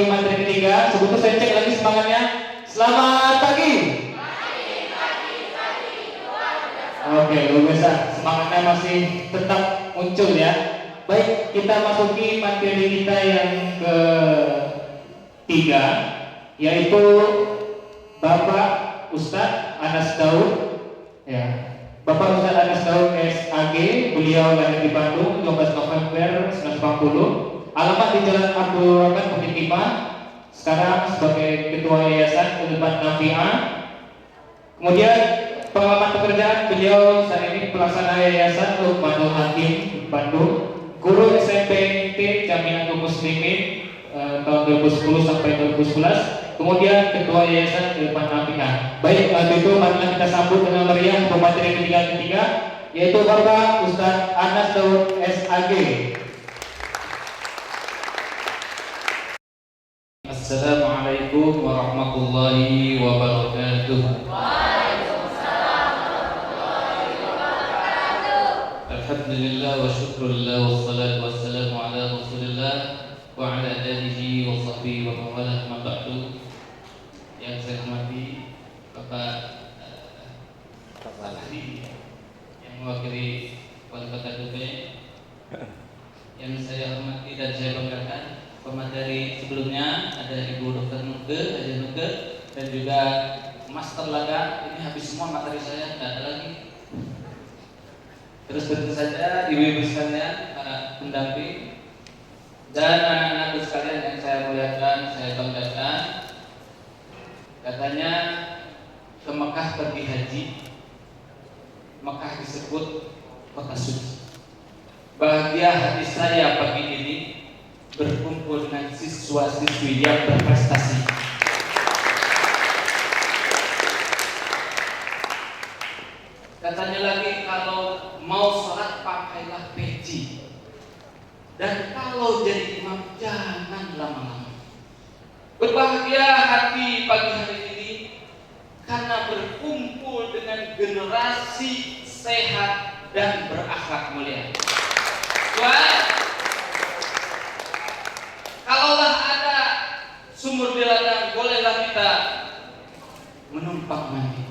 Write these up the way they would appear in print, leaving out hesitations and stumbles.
memasuki materi ketiga. Sebelum saya cek lagi semangatnya. Selamat pagi. Oke, luar biasa. Semangatnya masih tetap muncul ya. Baik, kita masuki materi kita yang ketiga, yaitu Bapak Ustadz Anas Daud. Ya, Bapak Ustadz Anas Daud SAG, beliau lahir di Bandung 12 November 1980. Alamat di Jalan Abdul Rahman Bukit Timah. Sekarang sebagai Ketua Yayasan Ulbat Nafi'ah. Kemudian pengalaman pekerjaan beliau saat ini pelaksana Yayasan Lukmanul Hakim Bandung, guru SMP NT Jamiatul Muslimin tahun 2010 sampai 2011. Kemudian Ketua Yayasan Ulbat Nafi'ah. Baik, itu marilah kita sambut dengan meriah pemateri ketiga, yaitu Bapak Ustadz Anas Daud SAG. Assalamualaikum warahmatullahi wabarakatuh. Waalaikumsalam warahmatullahi wabarakatuh. Alhamdulillah wa syukrulillah wassalatu wassalamu ala Rasulillah wa ala alihi wa sahbihi wa mawalah ma ba'du. Yang saya hormati Bapak Ahli yang mewakili Wali Kota Dubai, yang saya hormati dan saya banggakan pemateri sebelumnya ada Ibu Dr. Nuke, Haji Nuke, dan juga Master Laga. Ini habis semua materi saya, tidak ada lagi. Terus tentu saja ibu-ibu sekalian, para pendamping dan anak-anak sekalian yang saya muliakan, saya banggakan. Katanya ke Mekah pergi haji, Mekah disebut kota suci. Bahagia hati saya pagi ini berkumpul dengan siswa-siswi yang berprestasi. Katanya lagi, kalau mau sholat pakailah peci, dan kalau jadi imam jangan lama-lama. Berbahagia hati pagi hari ini karena berkumpul dengan generasi sehat dan berakhlak mulia. Kalaulah ada sumur di ladang, bolehlah kita menumpang mandi.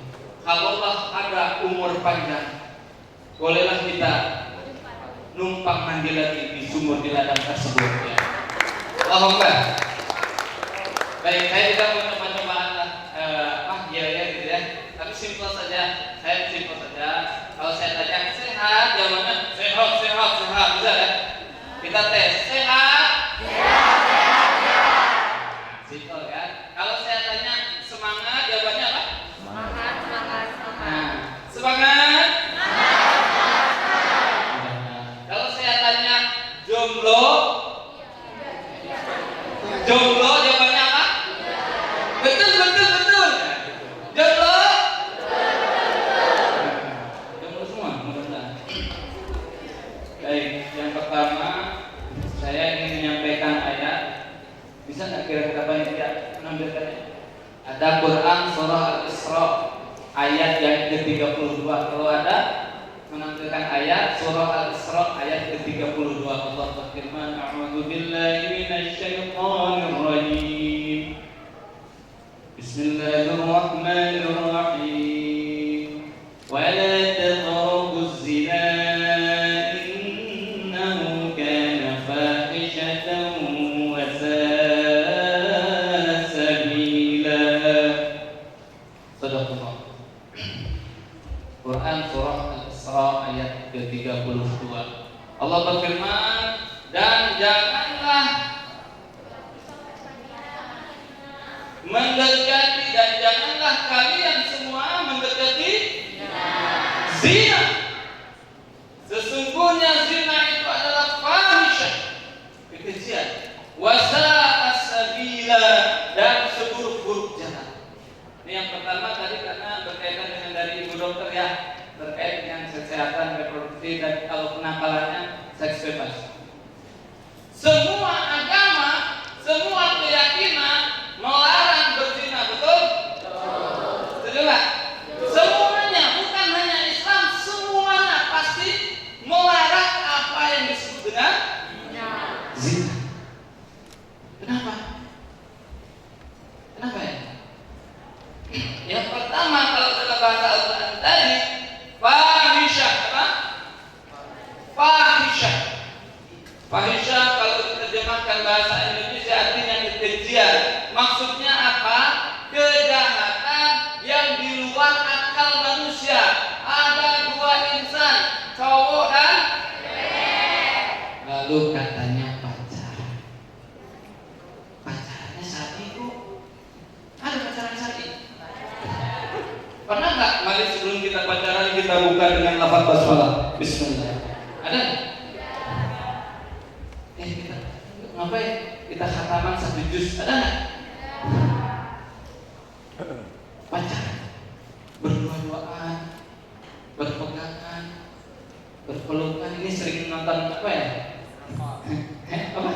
Kalaulah ada umur panjang, bolehlah kita numpang mandi lagi di sumur di ladang tersebut. Ya. Allahumma. Baik, saya juga mau coba-coba gitu ya. Tapi simpel saja. Saya simpel saja. Kalau saya tanya sehat, jawabannya sehat, bisa ya? Kita tes sehat. Simpel kan? Kalau saya tanya semangat, jawabannya apa? Semangat. Semangat. Kalau saya tanya jomblo, jawabannya apa? Betul. Jomblo. Jomblo semua, mudah-mudahan. Baik, yang pertama saya ingin menyampaikan ayat. Bisa nggak kira-kira panitia menampilkannya? Ada Quran surah Al-Isra ayat yang ke-32. Kalau ada menampilkan ayat surah Al-Isra ayat ke-32. Allah berfirman, A'udzu billahi minasy syaithanir rajim. Bismillahirrahmanirrahim. Wa la taqrabuz zina innahu kana fahishatan wa sa'a sabila. Sadaqallah. Quran surah Al-Isra ayat ke-32. Allah berfirman, dan janganlah mendekati, dan janganlah kalian semua mendekati zina. Sesungguhnya zina itu adalah fahisyah, kekejian, wa sa'a sabila, dan seburuk-buruk jalan. Ini yang pertama tadi karena berkaitan dengan dari Ibu Dokter ya, terkait dengan kesehatan reproduksi dan kalau penakalannya seks bebas. Semua agama, semua keyakinan melarang berzina, betul? Setuju nggak? Semuanya, bukan hanya Islam, semua pertama kalau dalam bahasa Al-Quran tadi fahisyah apa? Fahisyah. Fahisyah kalau diterjemahkan bahasa Indonesia artinya kekejian. Maksudnya apa? Kejahatan yang di luar akal manusia. Ada dua insan, cowok dan lalu katanya pacaran. Pacarannya syar'i kok. Ada pacaran syar'i? Pernah nggak? Mari sebelum kita pacaran kita buka dengan lafaz basmalah. Bismillah. Ada? Kita ngapain? Kita khataman 1 juz. Ada nggak? Pacaran, berdua-duaan, berpegangan, berpelukan. Ini sering nonton apa ya? Apa?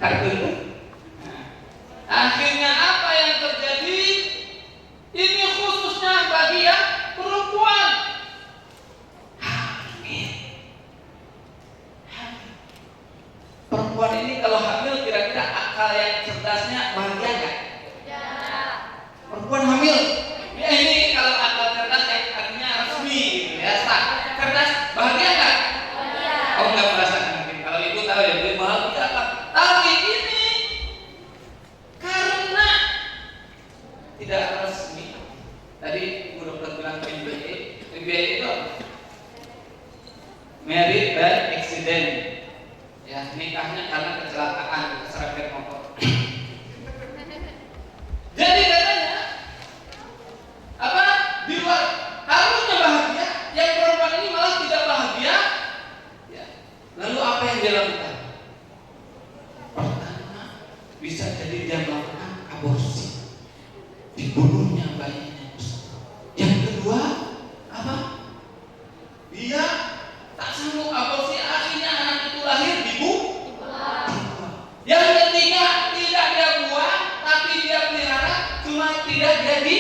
Kartun. Akhirnya apa yang terjadi? Ini khususnya bagi yang perempuan. Hamil. Perempuan ini kalau hamil kira-kira akal yang cerdasnya bahagia nggak? Perempuan hamil. Ya ini kalau akal cerdas yang artinya resmi gitu ya, sah. Cerdas bahagia nggak? Oh nggak merasakan mungkin. Kalau ibu tahu ya dia bahagia lah. Tapi ini karena tidak resmi. Tadi ibu dokter bilang MBA. MBA itu apa? Married by accident. Ya nikahnya karena kecelakaan, keserempet motor. Jadi katanya apa? Di luar harusnya bahagia, yang perempuan ini malah tidak bahagia. Ya. Lalu apa yang dia lakukan? Pertama, bisa jadi dia melakukan aborsi, dibunuhnya bayinya. Yang kedua, apa? Dia tak sanggup aborsi, akhirnya anak itu lahir dibunuh. Yang ketiga, tidak dia buang, tapi dia pelihara, cuma tidak jadi.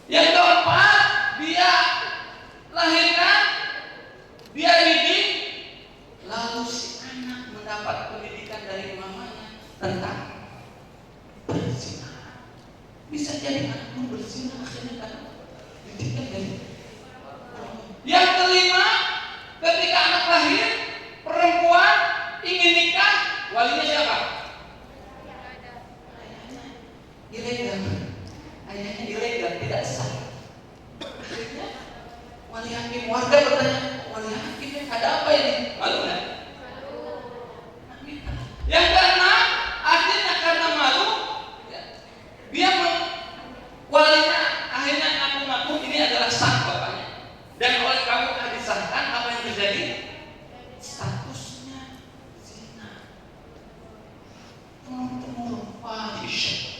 Yang keempat, dia lahirkan, dia didik, lalu si anak mendapat pendidikan dari mamanya tentang berzina. Bisa jadi anak pun berzina akhirnya kan didikan dari. Yang kelima, ketika anak lahir, perempuan ingin nikah, walinya siapa? Ilegal. Ayahnya ilegal, tidak sah. Akhirnya wali hakim warga bertanya, wali hakim ada apa ini? Malu nggak? Yang keenam, akhirnya karena malu, dia walinya akhirnya ngaku-ngaku ini adalah sah bapaknya. Dan oleh kamu akan disahkan, apa yang terjadi? Statusnya zina. Turun-temurun fahisyah.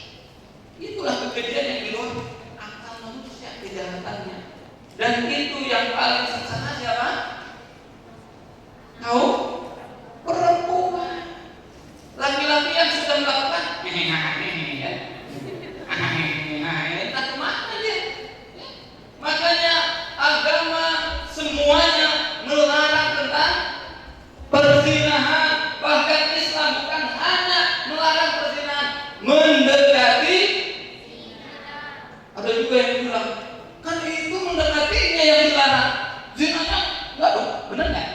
Itulah kekejian yang di luar akal manusia, kejahatannya. Dan itu yang paling sengsara siapa? Kaum perempuan. Laki-laki yang sudah melakukan ya. Entah kemana dia. Makanya agama semuanya melarang tentang perzinahan. Bahkan Islam bukan hanya melarang perzinahan, mendekati. Ada juga yang bilang, kan itu mendekatinya yang dilarang, zinanya enggak dong, benar nggak?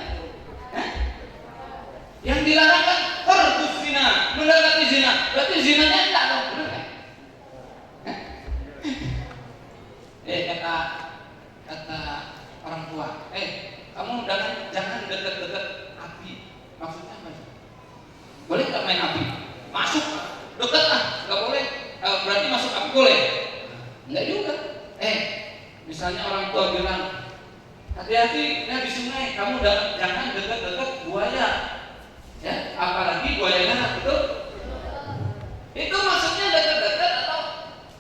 Yang dilarang kan hardus zina, mendekati zina, berarti zinanya enggak dong, benar nggak? Kata orang tua, kamu jangan dekat-dekat api. Maksudnya apa? Boleh nggak main api? Masuk, dekat lah, nggak boleh. Berarti masuk api boleh? Enggak juga. Misalnya orang tua bilang, hati-hati di sungai, kamu jangan dekat-dekat buaya. Ya, apalagi buaya merah, betul? Itu maksudnya dekat-dekat atau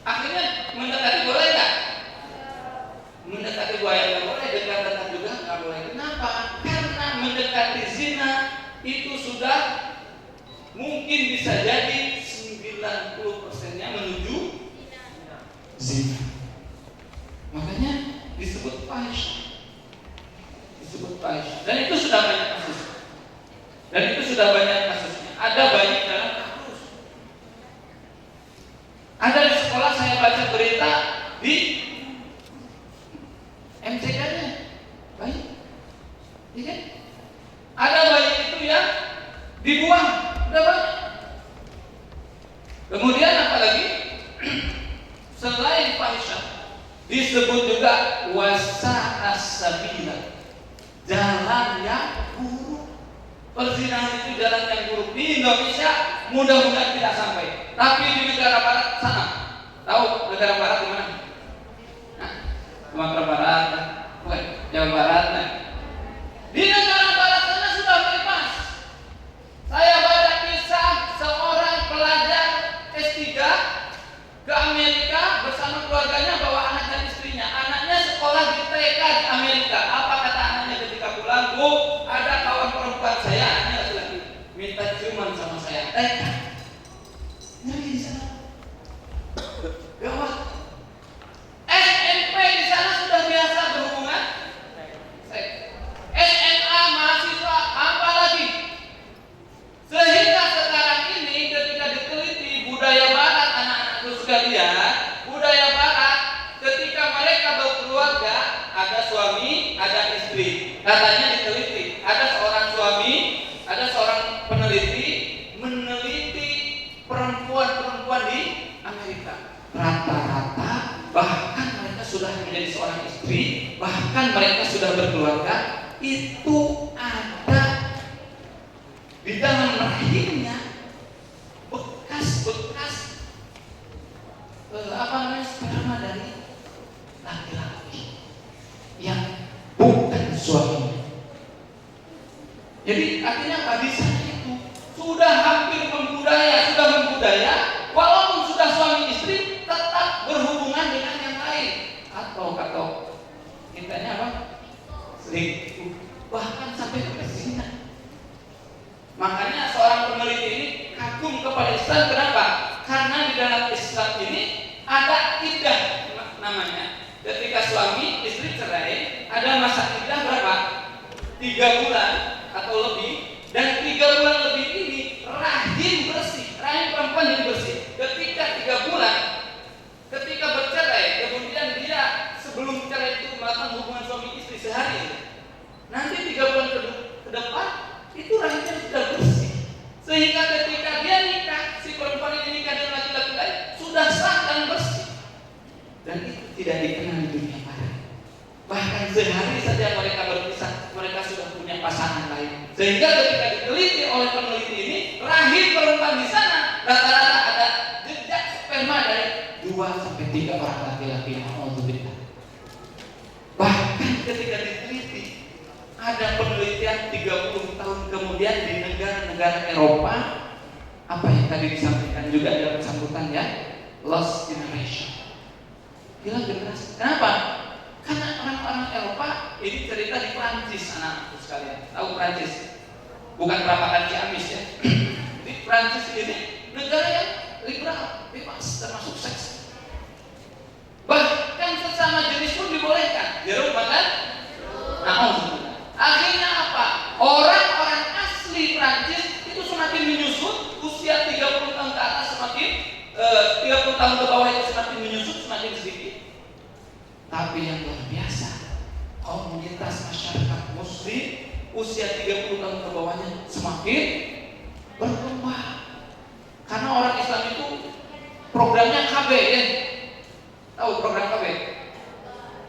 akhirnya mendekati boleh nggak? Mendekati buaya nggak boleh, dekat-dekat juga nggak boleh. Kenapa? Karena mendekati zina itu sudah mungkin bisa jadi 90%-nya menuju zina. Makanya disebut fahisyah. Dan itu sudah banyak kasusnya. Ada bayi dalam kasus. Ada di sekolah saya baca berita di MCK-nya, bayi, ya kan? Ada bayi itu yang dibuang, udah banyak. Kemudian apalagi selain fahisyah disebut juga wasa as-sabila, jalan yang buruk. Perzinahan itu jalan yang buruk. Di Indonesia mudah-mudahan tidak sampai. Tapi di negara barat sana, tahu negara barat di mana? Nah, Sumatera Barat, bukan, Jawa Barat. Nah. Di negara barat sana sudah bebas. Saya baca kisah seorang pelajar S3 ke Amerika bersama keluarganya bawa anak dan istrinya. Anaknya sekolah di TK di Amerika. Apa kata anaknya ketika pulang? Bu, ada kawan perempuan saya, anaknya laki-laki, minta ciuman sama saya. Ngeri di sana. Gawat. SMP di sana sudah biasa berhubungan seks. SMA mahasiswa apalagi. Sehingga sekarang ini ketika diteliti budaya barat, anak-anakku sekalian, budaya barat ketika mereka berkeluarga ada suami, ada istri. Katanya diteliti, ada seorang suami, ada seorang peneliti meneliti perempuan-perempuan di Amerika. Rata-rata bahkan mereka sudah menjadi seorang istri, bahkan mereka sudah berkeluarga, itu ada di dalam rahimnya bekas-bekas sperma dari laki-laki yang bukan suaminya. Jadi artinya apa? Di sana itu sudah hampir membudaya, walaupun sudah suami istri tetap berhubungan dengan yang lain atau kitanya apa? Selingkuh, bahkan sampai ke zina. Makanya seorang peneliti ini kagum kepada Islam. Kenapa? Karena di dalam Islam ini ada iddah namanya. Ketika suami istri cerai, ada masa iddah berapa? 3 bulan atau lebih. Dan 3 bulan lebih ini rahim bersih, rahim perempuan jadi bersih. Ketika 3 bulan, ketika bercerai, kemudian dia sebelum cerai itu melakukan hubungan suami istri sehari, nanti 3 bulan ke depan itu rahimnya sudah bersih, sehingga ketika dia nikah, si perempuan ini nikah dengan laki-laki lain sudah sah dan bersih, dan itu tidak dikenal di dunia barat. Bahkan sehari saja mereka berpisah, mereka sudah punya pasangan lain, sehingga ketika diteliti oleh peneliti ini, rahim perempuan di sana rata-rata ada jejak sperma dari 2-3 orang laki-laki. Bahkan ketika diteliti, ada penelitian 30 tahun kemudian di negara-negara Eropa, apa yang tadi disampaikan juga dalam sambutan ya, lost generation, hilang generasi. Kenapa? Karena orang-orang Eropa, ini cerita di Prancis anak-anakku sekalian. Tahu Prancis? Bukan perapakan Ciamis ya. Di Prancis ini negara yang liberal, bebas termasuk seks. Bahkan sesama jenis pun dibolehkan. Jeruk makan? Akhirnya apa? Orang-orang asli Prancis itu semakin menyusut, usia 30 tahun ke atas semakin 30 tahun ke bawah itu semakin menyusut, semakin sedikit. Tapi yang luar biasa, komunitas masyarakat muslim usia 30 tahun ke bawahnya semakin berkembang. Karena orang Islam itu programnya KB ya. Tahu program KB?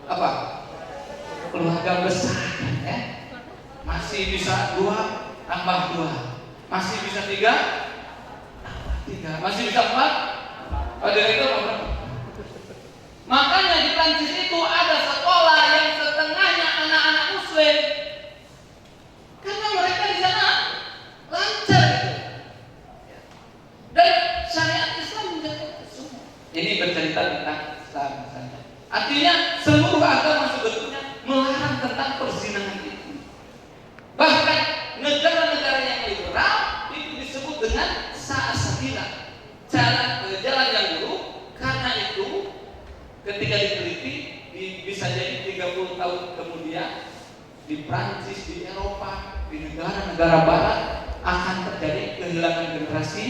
Apa? Keluarga besar ya. Masih bisa 2 tambah 2, masih bisa 3 tambah 3, masih bisa 4. Ada itu berapa? Makanya di Prancis itu ada sekolah yang setengahnya anak-anak muslim, karena mereka di sana lancar gitu. Dan syariat Islam menjaga semua. Ini bercerita tentang Islam misalnya. Artinya seluruh agama sebetulnya melarang tentang perzinahan itu. Bahkan negara-negara yang liberal itu disebut dengan sa'asabila, jalan yang buruk. Karena itu ketika diteliti bisa jadi 30 tahun kemudian di Prancis, di Eropa, di negara-negara barat akan terjadi kehilangan generasi,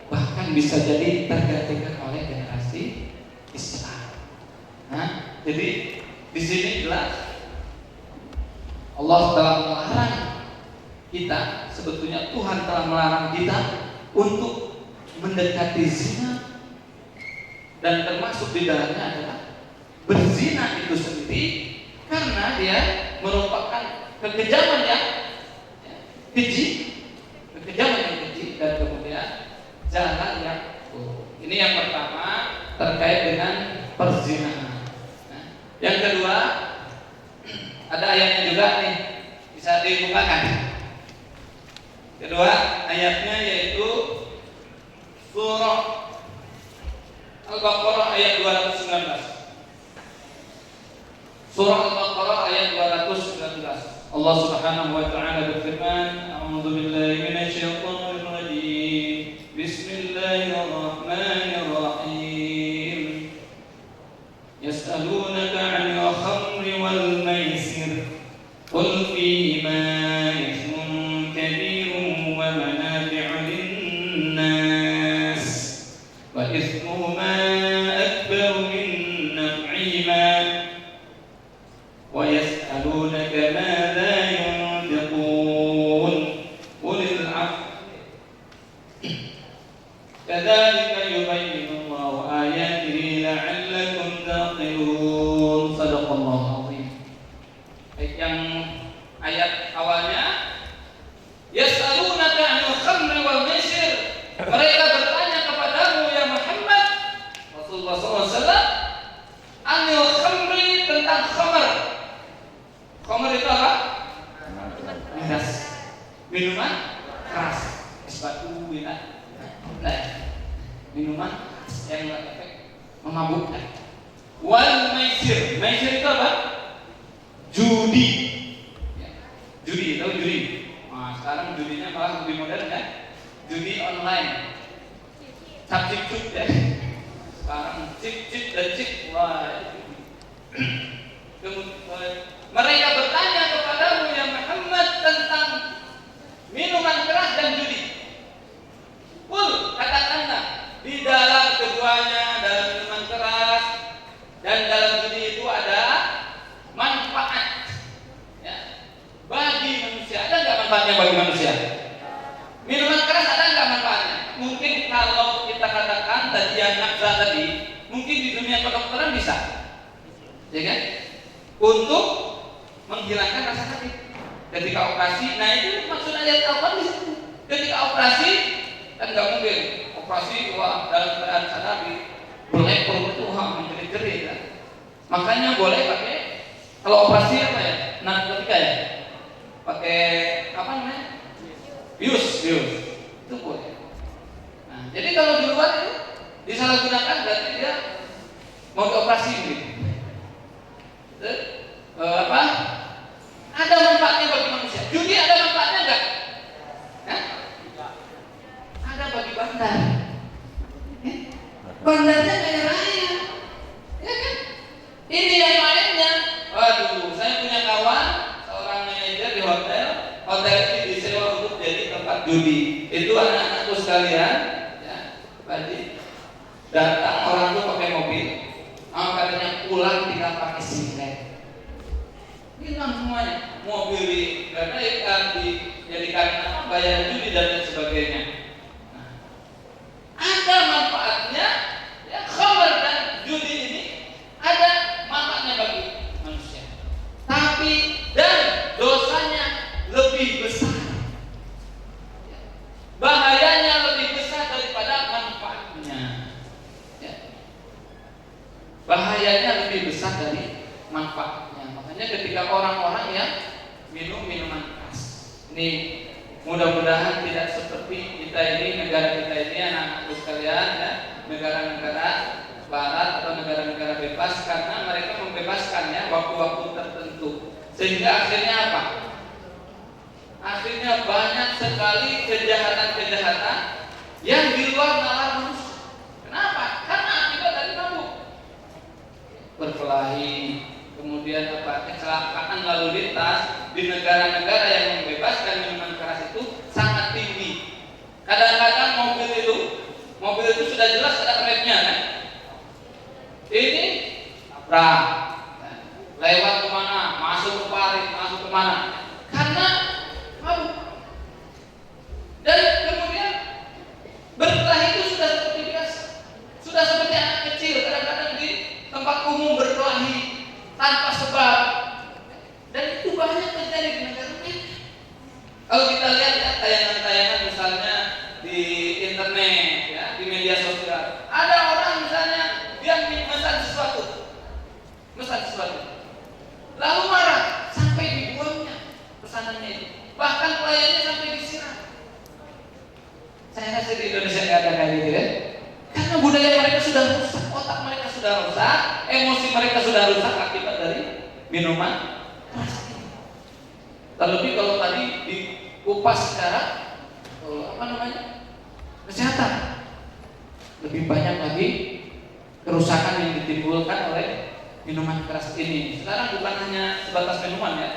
bahkan bisa jadi tergantikan oleh generasi Jadi di sini jelas Allah telah melarang kita, sebetulnya Tuhan telah melarang kita untuk mendekati zina, dan termasuk di dalamnya adalah berzina itu sendiri, karena dia merupakan kekejaman yang keji, dan kemudian jalan yang buruk. Ini yang pertama terkait dengan perzinahan. Nah, yang kedua ada ayatnya juga nih, bisa dibukakan. Kedua ayatnya yaitu surah Al-Baqarah ayat 219. Surah Al-Baqarah ayat 219. Allah Subhanahu wa taala berfirman, "A'udzu billahi minasyaitonir rajim. Bismillahirrahmanirrahim. Yas'alunaka 'anil khamri wal maisir. Qul fihima ithmun kabirun wa manafi'u lin-nas wa ithmuhuma akbaru min naf'ihima wa yas'alunaka madza yunfiqun qulil 'afwa kadzalika yubayyinu Allahu ayatihi la'allakum taqilun." Shadaqallahu azim. Baik, yang ayat awalnya yas'alunaka 'anil khamri wal maisir. Mereka bertanya kepadamu ya Muhammad Rasulullah SAW, anil khamri, tentang khamr. Khamr itu apa? Miras, minuman keras, es batu, minuman yang berefek memabukkan. Wal maisir, maisir itu apa? Judi. Ya. Judi, tahu judi? Nah, sekarang judinya malah lebih modern kan? Judi online. Cip ya. Sekarang cip dan cip. Wah. Mereka bertanya kepadamu ya Muhammad tentang minuman keras dan judi. Katakanlah, di dalam keduanya, dalam minuman keras dan dalam judi itu ada manfaat, ya, bagi manusia. Ada nggak manfaatnya bagi manusia? Minuman keras ada nggak manfaatnya? Mungkin kalau kita katakan tadi yang naksa tadi, mungkin di dunia kedokteran bisa, ya kan? Untuk menghilangkan rasa sakit ketika operasi. Nah itu maksud ayat apa di situ? Ketika operasi kan nggak mungkin operasi wah dalam keadaan sadar berlepor itu menjerit-jerit kan? Makanya boleh pakai, kalau operasi apa ya? Narkotika ya? Pakai apa namanya? Bius itu boleh. Nah, jadi kalau di luar itu disalahgunakan berarti dia mau dioperasi gitu. Apa? Ada manfaatnya bagi manusia. Judi ada manfaatnya enggak? Ada bagi bandar. Bandarnya kaya raya, ya kan? Ini yang lainnya. Waduh, saya punya kawan seorang manajer di hotel. Hotel ini disewa untuk jadi tempat judi. Itu anak-anakku sekalian, ya, tadi datang orang tuh pakai mobil, katanya pulang tinggal pakai singlet. Hilang semuanya, mobil dijadikan apa, bayar judi dan lain sebagainya. Nah, ada manfaatnya, ya, khamr dan judi ini ada manfaatnya bagi manusia. Tapi dan dosanya lebih besar, bahayanya lebih besar daripada manfaatnya. Ya. Bahayanya lebih besar dari manfaatnya. Makanya ketika orang-orang yang minum minuman keras, ini mudah-mudahan tidak seperti kita ini, negara kita ini, anak-anakku sekalian, ya, negara-negara barat atau negara-negara bebas, karena mereka membebaskannya waktu-waktu tertentu, sehingga akhirnya apa? Akhirnya banyak sekali kejahatan-kejahatan yang di luar nalar manusia. Kenapa? Karena akibat dari mabuk, berkelahi, kemudian apa, kecelakaan lalu lintas di negara-negara yang membebaskan minuman keras itu sangat tinggi. Kadang-kadang mobil itu sudah jelas ada remnya kan? Ini tabrak, lewat kemana, masuk ke parit, masuk kemana, karena mabuk. Dan kemudian berkelahi itu sudah seperti biasa, sudah seperti anak kecil kadang-kadang di tempat umum berkelahi tanpa sebab, dan itu banyak terjadi di negara kita. Kalau kita lihat ya, tayangan-tayangan misalnya di internet, ya, di media sosial, ada orang misalnya dia memesan sesuatu, lalu marah sampai dibuangnya pesanannya itu, bahkan pelayannya sampai disiram. Saya rasa di Indonesia nggak ada kayak gitu ya, karena budaya mereka sudah rusak, otak mereka sudah rusak, emosi mereka sudah rusak akibat dari minuman keras ini. Terlebih kalau tadi dikupas secara kesehatan, lebih banyak lagi kerusakan yang ditimbulkan oleh minuman keras ini. Sekarang bukan hanya sebatas minuman ya,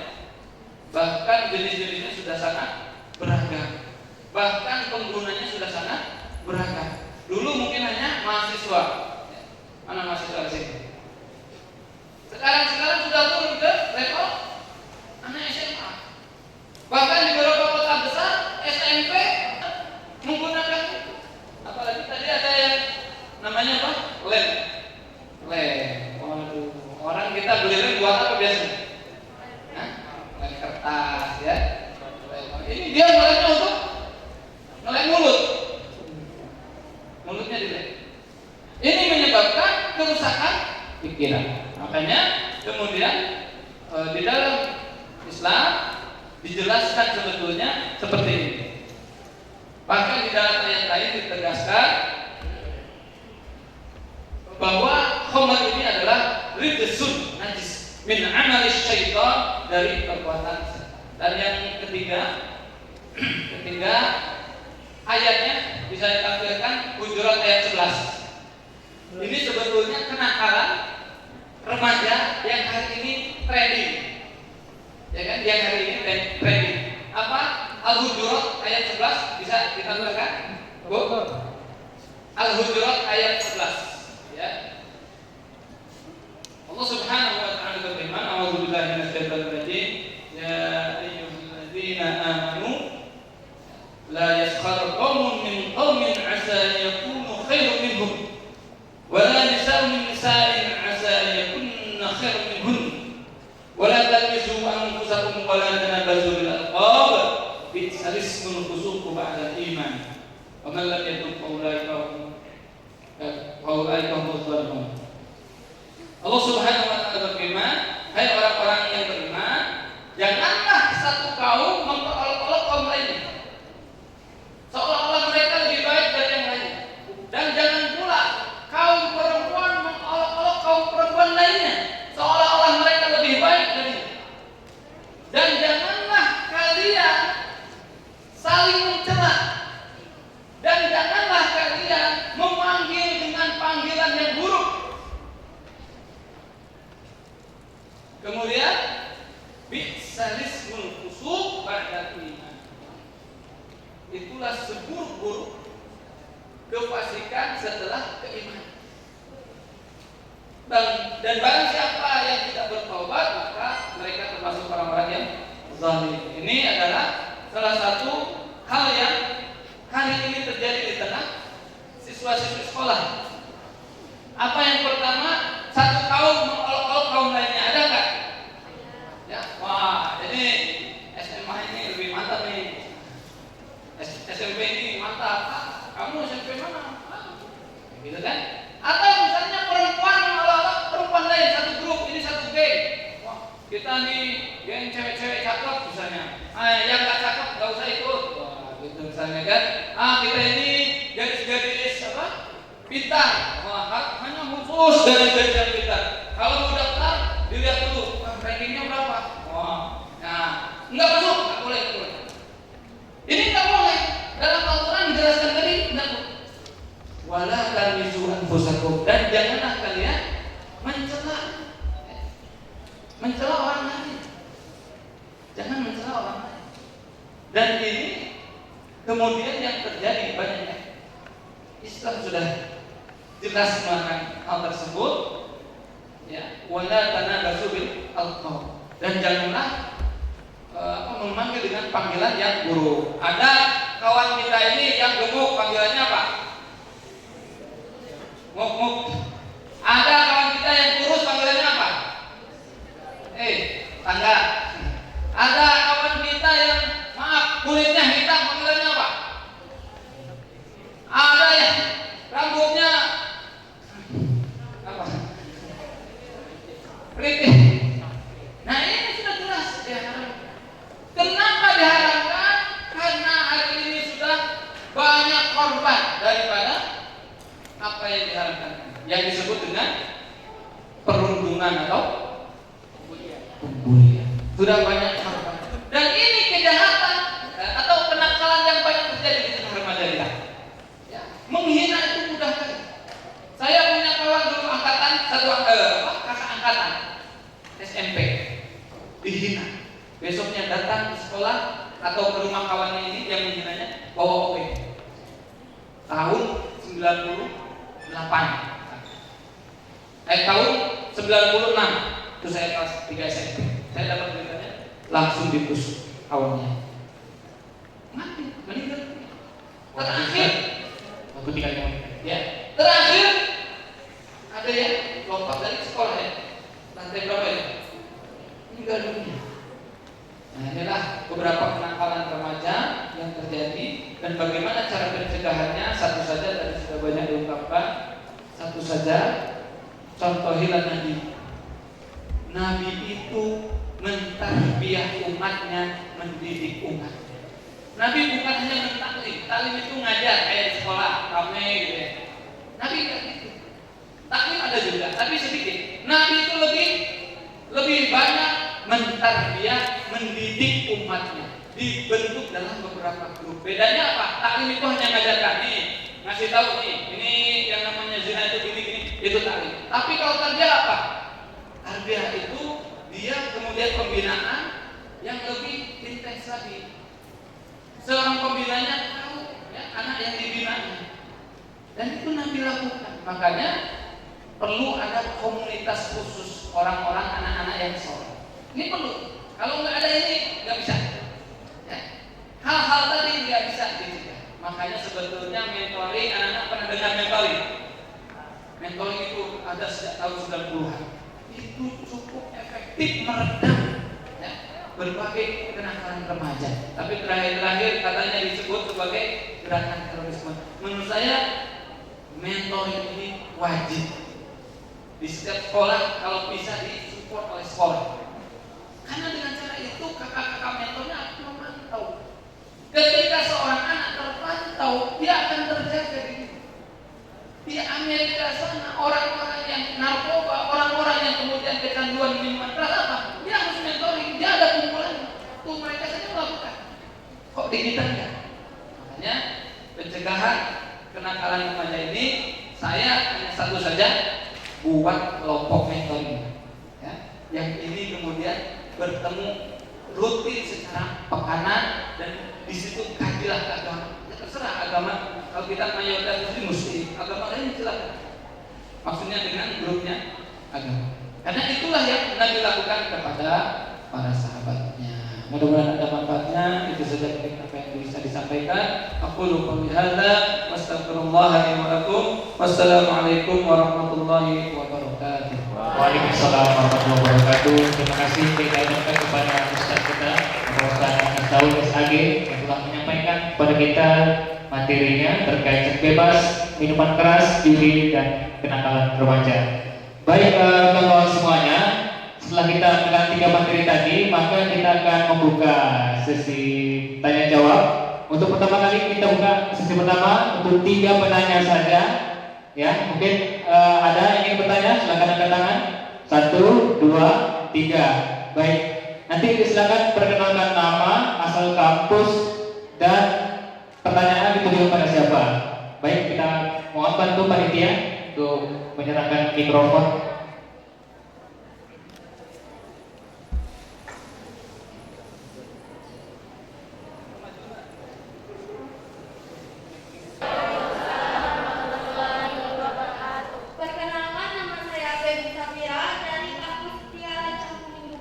bahkan jenis-jenisnya sudah sangat beragam, bahkan penggunanya sudah sangat beragam. Dulu mungkin hanya mahasiswa, mana mahasiswa di sini? Sekarang sudah turun ke level anak SMA, bahkan di beberapa kota besar SMP menggunakan itu. Apalagi tadi ada yang namanya apa? Lem. Waduh, orang kita beli lem buat apa biasanya? Lem kertas ya. Ini dia melemnya untuk ngelem mulut. Mulutnya dilem. Ini menyebabkan kerusakan pikiran. Makanya kemudian di dalam Islam dijelaskan sebetulnya seperti ini. Bahkan di dalam ayat lain ditegaskan bahwa khamr ini adalah rijsun, najis, min amali syaitan, dari perbuatan setan. Dan yang ketiga ayatnya bisa ditampilkan Hujurat ayat 11. Ini sebetulnya kenakalan remaja yang hari ini trending, ya kan? Yang hari ini trending. Apa? Al-Hujurat ayat 11 bisa ditampilkan? Bu? Al-Hujurat ayat 11. Ya. Allah Subhanahu wa taala berfirman, "A'udzu billahi minasyaitonir rajim. Ya ayyuhalladzina amanu la yaskhar qaumun min qaumin 'asa an yakunu khairan minhum wa la nisa'un min nisa'in 'asa an yakunna khairan minhun wa la talmizu anfusakum wa la tanabazu bil alqab bi'sal ismul fusuq ba'da al-iman wa man lam yatub fa ulaika Allah Subhanahu wa taala berfirman, hai orang-orang yang beriman, janganlah satu kaum memperolok-olok kaum lainnya, seolah-olah mereka lebih baik dari yang lainnya. Dan jangan pula kaum perempuan mengolok-olok kaum perempuan lainnya, seolah-olah mereka lebih baik darinya. Dan janganlah kalian saling mencela, dan janganlah kalian memanggil dengan panggilan yang buruk. Kemudian bi'salismul fusuq ba'da iman. Itulah seburuk-buruk kefasikan setelah keimanan. Dan barang siapa yang tidak bertaubat, maka mereka termasuk orang-orang yang zalim. Ini adalah salah satu hal yang hari ini terjadi di tengah siswa-siswi sekolah. Apa yang pertama, satu kaum mengolok-olok kaum lainnya, ada nggak? Ya, wah, jadi SMA ini lebih mantap nih, SMP ini mantap. Kamu SMP mana? Gitu kan? Atau misalnya perempuan mengolok-olok perempuan lain, satu grup, ini satu geng. Wah, kita nih geng cewek-cewek cakep misalnya. Yang nggak cakep nggak usah ikut. Wah, gitu misalnya kan? Kita ini gadis-gadis apa? Pintar. Wah, hanya khusus gadis-gadis yang pintar. Kalau mau daftar, dilihat dulu rankingnya berapa. Wah, nah, nggak masuk, nggak boleh. Ini nggak boleh. Dalam Al-Quran dijelaskan tadi, nggak boleh. Wala talmizu anfusakum, dan janganlah kalian mencela orang lain. Jangan mencela orang lain. Dan ini kemudian yang terjadi banyaknya. Islam sudah jelas melarang hal tersebut. Ya, wala tanabazu bil alqab. Dan janganlah memanggil dengan panggilan yang buruk. Ada kawan kita ini yang gemuk, panggilannya apa? Muk-muk. Ada kawan kita yang kurus, panggilannya apa? Tangga. Ada kawan kita yang kulitnya hitam, panggilannya apa? Ada yang rambutnya apa? Keriting. Nah ini sudah jelas ya. Kenapa diharamkan? Karena hari ini sudah banyak korban daripada apa yang diharamkan, yang disebut dengan perundungan atau pembulian. Sudah banyak korban. Dan ini kejahatan atau kenakalan yang banyak terjadi di tengah remaja kita. Ya, menghina itu mudah sekali. Saya punya kawan dulu angkatan kakak angkatan SMP dihina. Besoknya datang ke sekolah atau ke rumah kawannya ini yang menghinanya bawa OP. Tahun 98. Tahun 96 itu saya kelas 3 SMP. Saya dapat beritanya langsung ditusuk awalnya. Mati, meninggal. Terakhir Aku tinggal ya, terakhir ada yang lompat dari sekolah ya. Lantai berapa ya? Meninggal dunia. Nah, inilah beberapa kenakalan remaja yang terjadi dan bagaimana cara pencegahannya. Satu saja tadi sudah banyak diungkapkan. Satu saja, contohilah Nabi. Nabi itu mentarbiyah umatnya, mendidik umat. Nabi bukan hanya mentaklim. Taklim itu ngajar kayak di sekolah, rame gitu ya. Nabi enggak gitu. Taklim ada juga, tapi sedikit. Nabi itu lebih banyak mentarbiyah, mendidik umatnya, dibentuk dalam beberapa grup. Bedanya apa? Taklim itu hanya ngajarkan nih, ngasih tahu nih, ini yang namanya zina itu gini-gini, itu taklim. Tapi kalau tarbiyah apa? Tarbiyah itu dia kemudian pembinaan yang lebih intens lagi. Seorang pembinanya tahu ya, anak yang dibinanya, dan itu Nabi lakukan. Makanya perlu ada komunitas khusus orang-orang anak-anak yang soleh. Ini perlu. Kalau nggak ada ini nggak bisa. Ya. Hal-hal tadi nggak bisa dicegah. Makanya sebetulnya mentoring, anak-anak pernah dengar mentoring? Mentoring itu ada sejak tahun 90-an. Itu cukup efektif meredam ya, berbagai kenakalan remaja. Tapi terakhir katanya disebut sebagai gerakan terorisme. Menurut saya mentoring ini wajib di setiap sekolah, kalau bisa disupport oleh sekolah. Karena dengan cara itu kakak-kakak mentornya akan memantau. Ketika seorang anak terpantau, dia akan terjaga di Amerika sana. Orang-orang yang narkoba, orang-orang yang kemudian kecanduan minuman keras apa? Dia harus mentoring, dia ada kumpulannya. Tuh mereka saja melakukan. Kok di kita enggak? Makanya pencegahan kenakalan remaja ini saya hanya satu saja, buat kelompok mentoring. Ya, yang ini kemudian bertemu rutin secara pekanan dan di situ kajilah agama. Ya, terserah agama. Kalau kita mayoritas muslim, agama lain silakan. Maksudnya dengan grupnya agama. Karena itulah yang Nabi lakukan kepada para sahabatnya. Mudah-mudahan ada manfaatnya. Itu saja mungkin apa yang bisa disampaikan. Aku lupa bihadza, wastaghfirullah li wa lakum. Wassalamualaikum warahmatullahi wabarakatuh. Waalaikumsalam warahmatullahi wabarakatuh. Terima kasih kita ucapkan kepada Ustaz kita, Ustaz Anas Daud SAG yang telah menyampaikan kepada kita materinya terkait seks bebas, minuman keras, judi dan kenakalan remaja. Baik kawan-kawan semuanya, setelah kita mendengar 3 materi tadi, maka kita akan membuka sesi tanya jawab. Untuk pertama kali kita buka sesi pertama untuk 3 penanya saja. Ya, mungkin ada yang ingin bertanya, silakan angkat tangan. 1, 2, 3. Baik, nanti silakan perkenalkan nama, asal kampus dan pertanyaan ditujukan pada siapa. Baik, kita mohon bantu panitia untuk menyerahkan mikrofon. Perkenalkan, nama saya Feby Safira dari kampus Tiara Cangkuning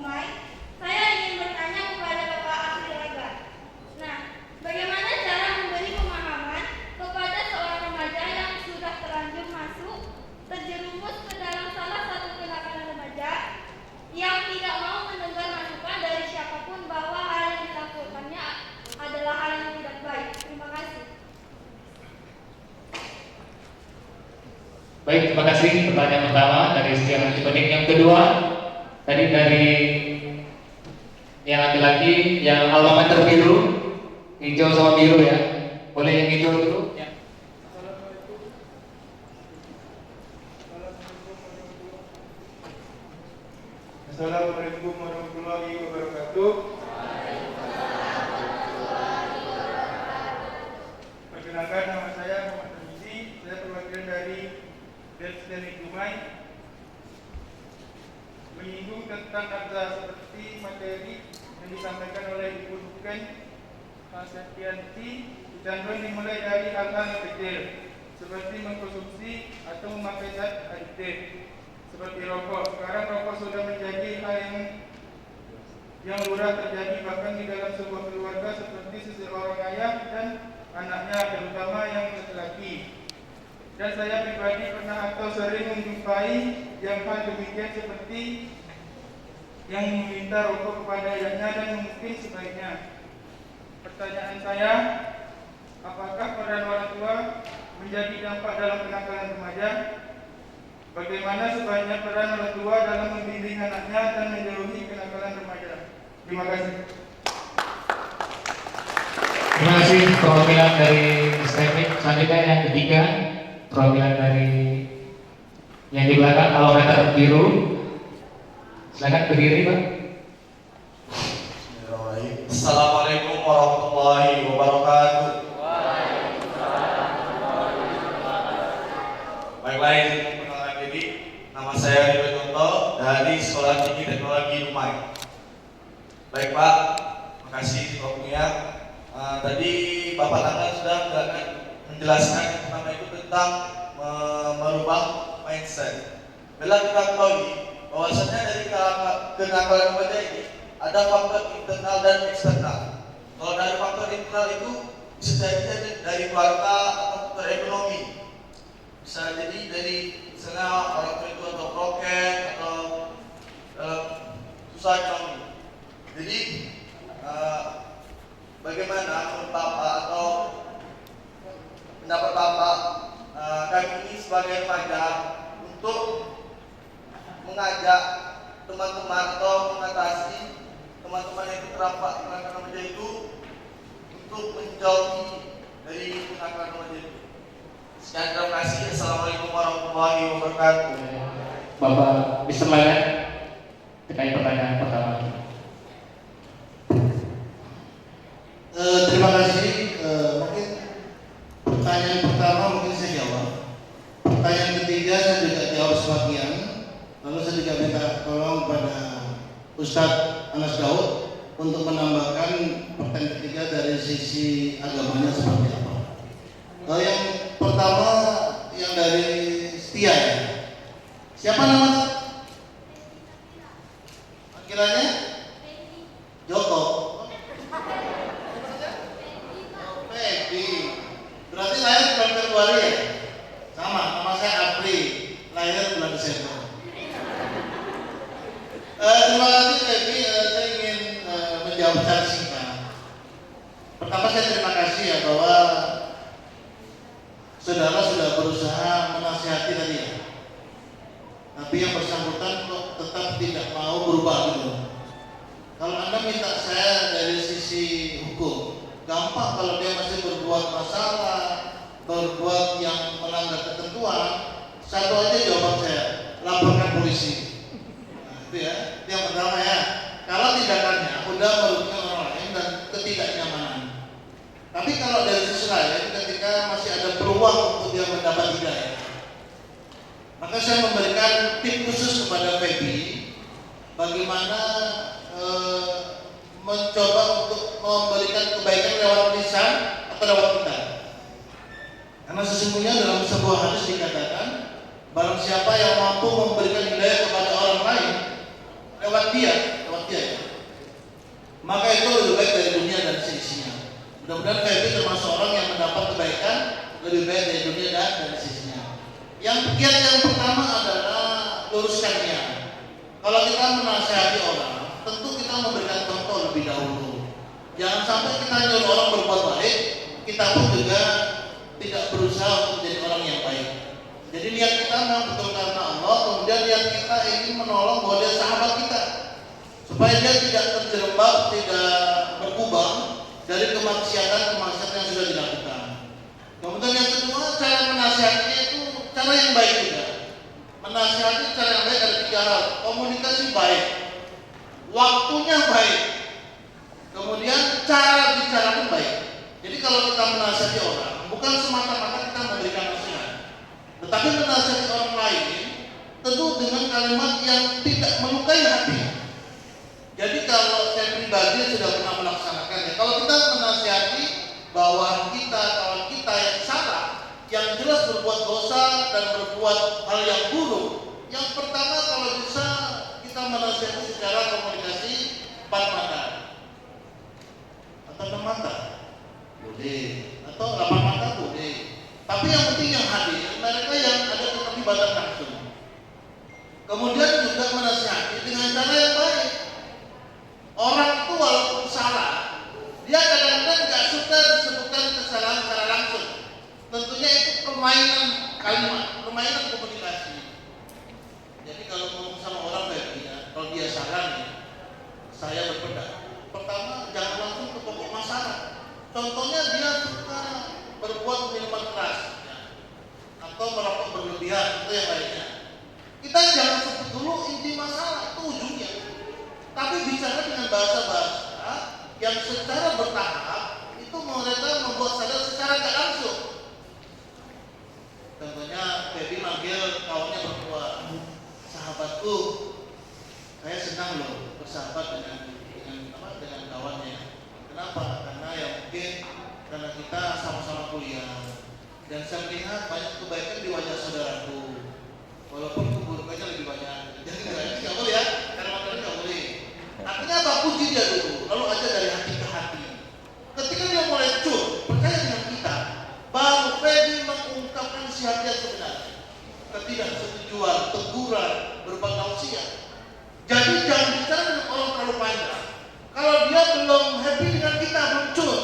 Baik, terima kasih. Pertanyaan pertama dari sekian Cikoneng. Yang kedua, tadi dari yang laki-laki yang alma mater biru, hijau sama biru ya. Boleh yang hijau dulu? Ya. Assalamualaikum warahmatullahi wabarakatuh. Perkenalkan, nama saya Muhammad Tarmizi. Saya perwakilan dari Delsteni Dumai. Menyinggung tentang akta seperti materi yang disampaikan oleh Ibu Duken Septianti, cenderung dimulai dari hal-hal yang kecil seperti mengkonsumsi atau memakai zat adiktif seperti rokok. Sekarang rokok sudah menjadi hal yang lumrah terjadi bahkan di dalam sebuah keluarga seperti seseorang ayah dan anaknya, terutama yang laki-laki. Dan saya pribadi pernah atau sering menjumpai yang hal demikian seperti yang meminta rokok kepada ayahnya dan mungkin sebaiknya. Pertanyaan saya, apakah peran orang tua menjadi dampak dalam kenakalan remaja? Bagaimana sebaiknya peran orang tua dalam membimbing anaknya dan menjauhi kenakalan remaja? Terima kasih. Terima kasih perwakilan dari STMIC. Selanjutnya yang ketiga, perwakilan dari yang di belakang alma mater biru. Silakan berdiri, Pak. Assalamualaikum warahmatullahi wabarakatuh. Baiklah, izin memperkenalkan diri. Nama saya Ridho Conto dari Sekolah Tinggi Teknologi Dumai. Baik Pak, makasih waktunya. Tadi Bapak Tangga sudah menjelaskan yang pertama itu tentang merubah mindset. Bila kita ketahui bahwasanya dari kenakalan remaja ini ada faktor internal dan eksternal. Kalau dari faktor internal itu bisa jadi dari keluarga atau faktor ekonomi. Bisa jadi dari misalnya orang tua itu atau proket atau susah ekonomi. Jadi bagaimana menurut Bapak atau pendapat Bapak kami ini sebagai remaja untuk mengajak teman-teman atau mengatasi teman-teman yang terdampak kenakalan remaja itu untuk menjauhi dari kenakalan remaja itu. Sekian, terima kasih. Assalamualaikum warahmatullahi wabarakatuh. Bapak Mr. Layan terkait pertanyaan pertama. Terima kasih. Mungkin pertanyaan pertama mungkin saya jawab. Pertanyaan ketiga saya juga jawab sebagian. Lalu saya juga minta tolong kepada Ustadz Anas Daud untuk menambahkan pertanyaan ketiga dari sisi agamanya seperti apa. Yang pertama yang dari Setia ya. Siapa namanya? Panggilannya? Joko. Peggy. Berarti lahir bulan Februari ya? Sama, nama saya April, lahir bulan Desember. Terima kasih Peggy. Saya ingin menjawab secara singkat. Pertama saya terima kasih ya bahwa saudara sudah berusaha menasihati tadi ya. Tapi yang bersangkutan kok tetap tidak mau berubah gitu. Kalau Anda minta saya dari sisi hukum, gampang kalau dia masih berbuat masalah, berbuat yang melanggar ketentuan, satu aja jawaban saya, laporkan polisi. Nah, itu ya, itu yang pertama ya. Kalau tindakannya udah merugikan orang lain dan ketidaknyamanan. Tapi kalau dari sisi lain, ketika masih ada peluang untuk dia mendapat hidayah, maka saya memberikan tip khusus kepada Feby bagaimana mencoba untuk memberikan kebaikan lewat lisan atau lewat kita. Karena sesungguhnya dalam sebuah hadis dikatakan, barang siapa yang mampu memberikan hidayah kepada orang lain lewat dia ya, maka itu lebih baik dari dunia dan seisinya. Mudah-mudahan Feby termasuk orang yang mendapat kebaikan lebih baik dari dunia dan dari sisinya. Yang pertama adalah luruskan niat. Kalau kita menasihati orang, tentu kita memberikan contoh lebih dahulu. Jangan sampai kita nyuruh orang berbuat baik, kita pun juga tidak berusaha untuk menjadi orang yang baik. Jadi niat kita memang betul karena Allah, kemudian niat kita ingin menolong bahwa dia sahabat kita, supaya dia tidak terjerembab, tidak berkubang dari kemaksiatan yang sudah dilakukan. Kemudian yang kedua, cara menasihatinya itu cara yang baik juga. Menasihati cara yang baik ada 3 hal. Komunikasi baik, waktunya baik, kemudian cara bicara pun baik. Jadi kalau kita menasihati orang, bukan semata-mata kita memberikan nasihat, tetapi menasihati orang lain tentu dengan kalimat yang tidak melukai hati. Jadi kalau saya pribadi sudah pernah melaksanakannya, kalau kita menasihati bahwa kita, kawan kita yang salah, yang jelas berbuat dosa dan berbuat hal yang buruk, yang pertama kalau bisa kita menasihati secara komunikasi 4 mata atau 6 mata boleh, atau 8 mata boleh, tapi yang penting yang hadir mereka yang ada keterlibatan langsung. Kemudian juga menasihati dengan cara yang baik. Orang itu walaupun salah, dia kadang-kadang nggak suka disebutkan kesalahan secara langsung. Tentunya itu permainan kalimat, permainan komunikasi. Jadi kalau ngomong sama orang kayak gini, kalau dia salah nih, saya berpendapat pertama jangan langsung ke pokok masalah. Contohnya dia suka berbuat minuman keras, ya, atau merokok berlebihan atau yang lainnya. Kita jangan sebut dulu inti masalah, itu ujungnya. Tapi bicara dengan bahasa-bahasa yang secara bertahap itu mereka membuat sadar secara tidak langsung. Contohnya Feby manggil kawannya berdua, sahabatku, saya senang loh bersahabat dengan kawannya. Kenapa? Karena ya mungkin karena kita sama-sama kuliah dan saya melihat banyak kebaikan di wajah saudaraku, walaupun keburukannya lebih banyak. Jadi nggak boleh ya, karena materi nggak boleh. Artinya apa? Puji dia dulu, lalu aja dari hati ke hati. Ketika dia mulai percaya dengan kita, baru Feby mengungkapkan isi hati yang sebenarnya. Ketidaksetujuan, teguran, berupa tausiah. Jadi jangan bicara dengan orang terlalu panjang. Kalau dia belum happy dengan kita, muncul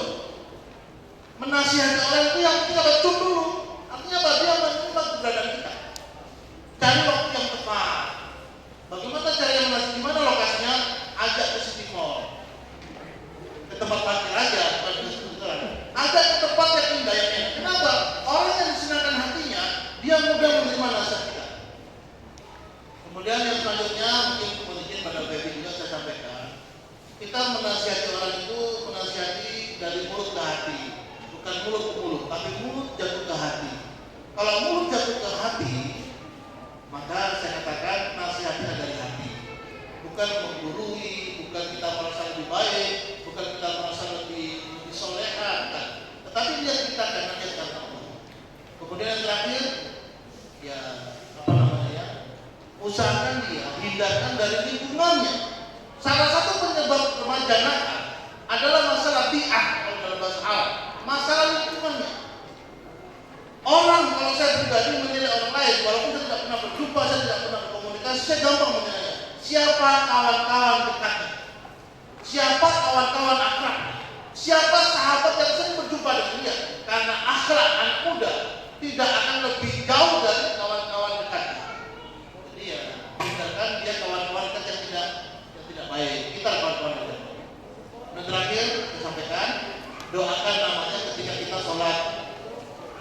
menasihati orang itu yang kita cun dulu. Artinya apa? Dia menerima keberadaan kita. Cari waktu yang tepat. Bagaimana cara yang menasihati? Di mana lokasinya? Ajak ke City Mall, ke tempat parkir aja, bukan ke sekolah. Ajak ke tempat yang indahnya. Kenapa? Orang yang disenangkan hatinya, dia mudah menerima nasihat kita. Kemudian yang selanjutnya mungkin pada Feby juga saya sampaikan, kita menasihati orang itu menasihati dari mulut ke hati, bukan mulut ke mulut, tapi mulut jatuh ke hati. Kalau mulut jatuh ke hati, maka saya katakan nasihatnya dari hati. Bukan menggurui, bukan kita merasa lebih baik, bukan kita merasa lebih soleha, bukan. Tetapi dia kita karena dia karena Allah. Kemudian yang terakhir, ya usahakan dia hindarkan dari lingkungannya. Salah satu penyebab remaja nakal adalah masalah bi'ah kalau dalam bahasa Arab, masalah lingkungannya. Orang kalau saya pribadi menilai orang lain, walaupun saya tidak pernah berjumpa, saya tidak pernah berkomunikasi, saya gampang menilai. Siapa kawan-kawan dekatnya? Siapa kawan-kawan akrab? Siapa sahabat yang sering berjumpa dengan dia? Karena akhlak anak muda tidak akan lebih jauh dari kawan-kawan dekatnya. Jadi ya, hindarkan dia kawan-kawan dekat yang tidak baik. Kita kawan-kawan dekat. Dan terakhir saya sampaikan, doakan namanya ketika kita sholat,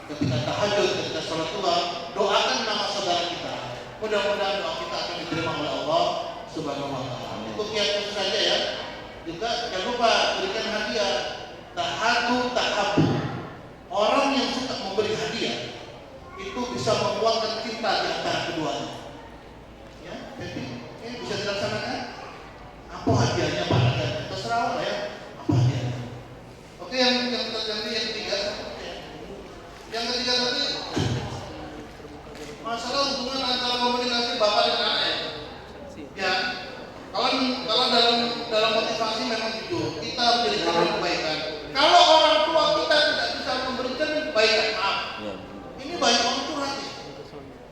ketika tahajud, ketika sholat Tuhan, doakan nama saudara kita. Mudah-mudahan doa kita akan diterima oleh Allah Subhanahu wa ta'ala. Itu kiat saja ya. Juga jangan lupa berikan hadiah. Tahadu tahabu. Orang yang suka memberi hadiah itu bisa menguatkan cinta di antara keduanya. Ya, jadi ini bisa dilaksanakan. Apa hadiahnya Pak? Terserah lah ya. Apa hadiahnya? Oke, yang ketiga. Yang ketiga tadi masalah hubungan antara komunikasi bapak dengan anak. Ya, kalau dalam motivasi memang jujur, kita memberikan kebaikan. Kalau orang tua kita tidak bisa memberikan kebaikan, maaf. Ini banyak orang curhat nih.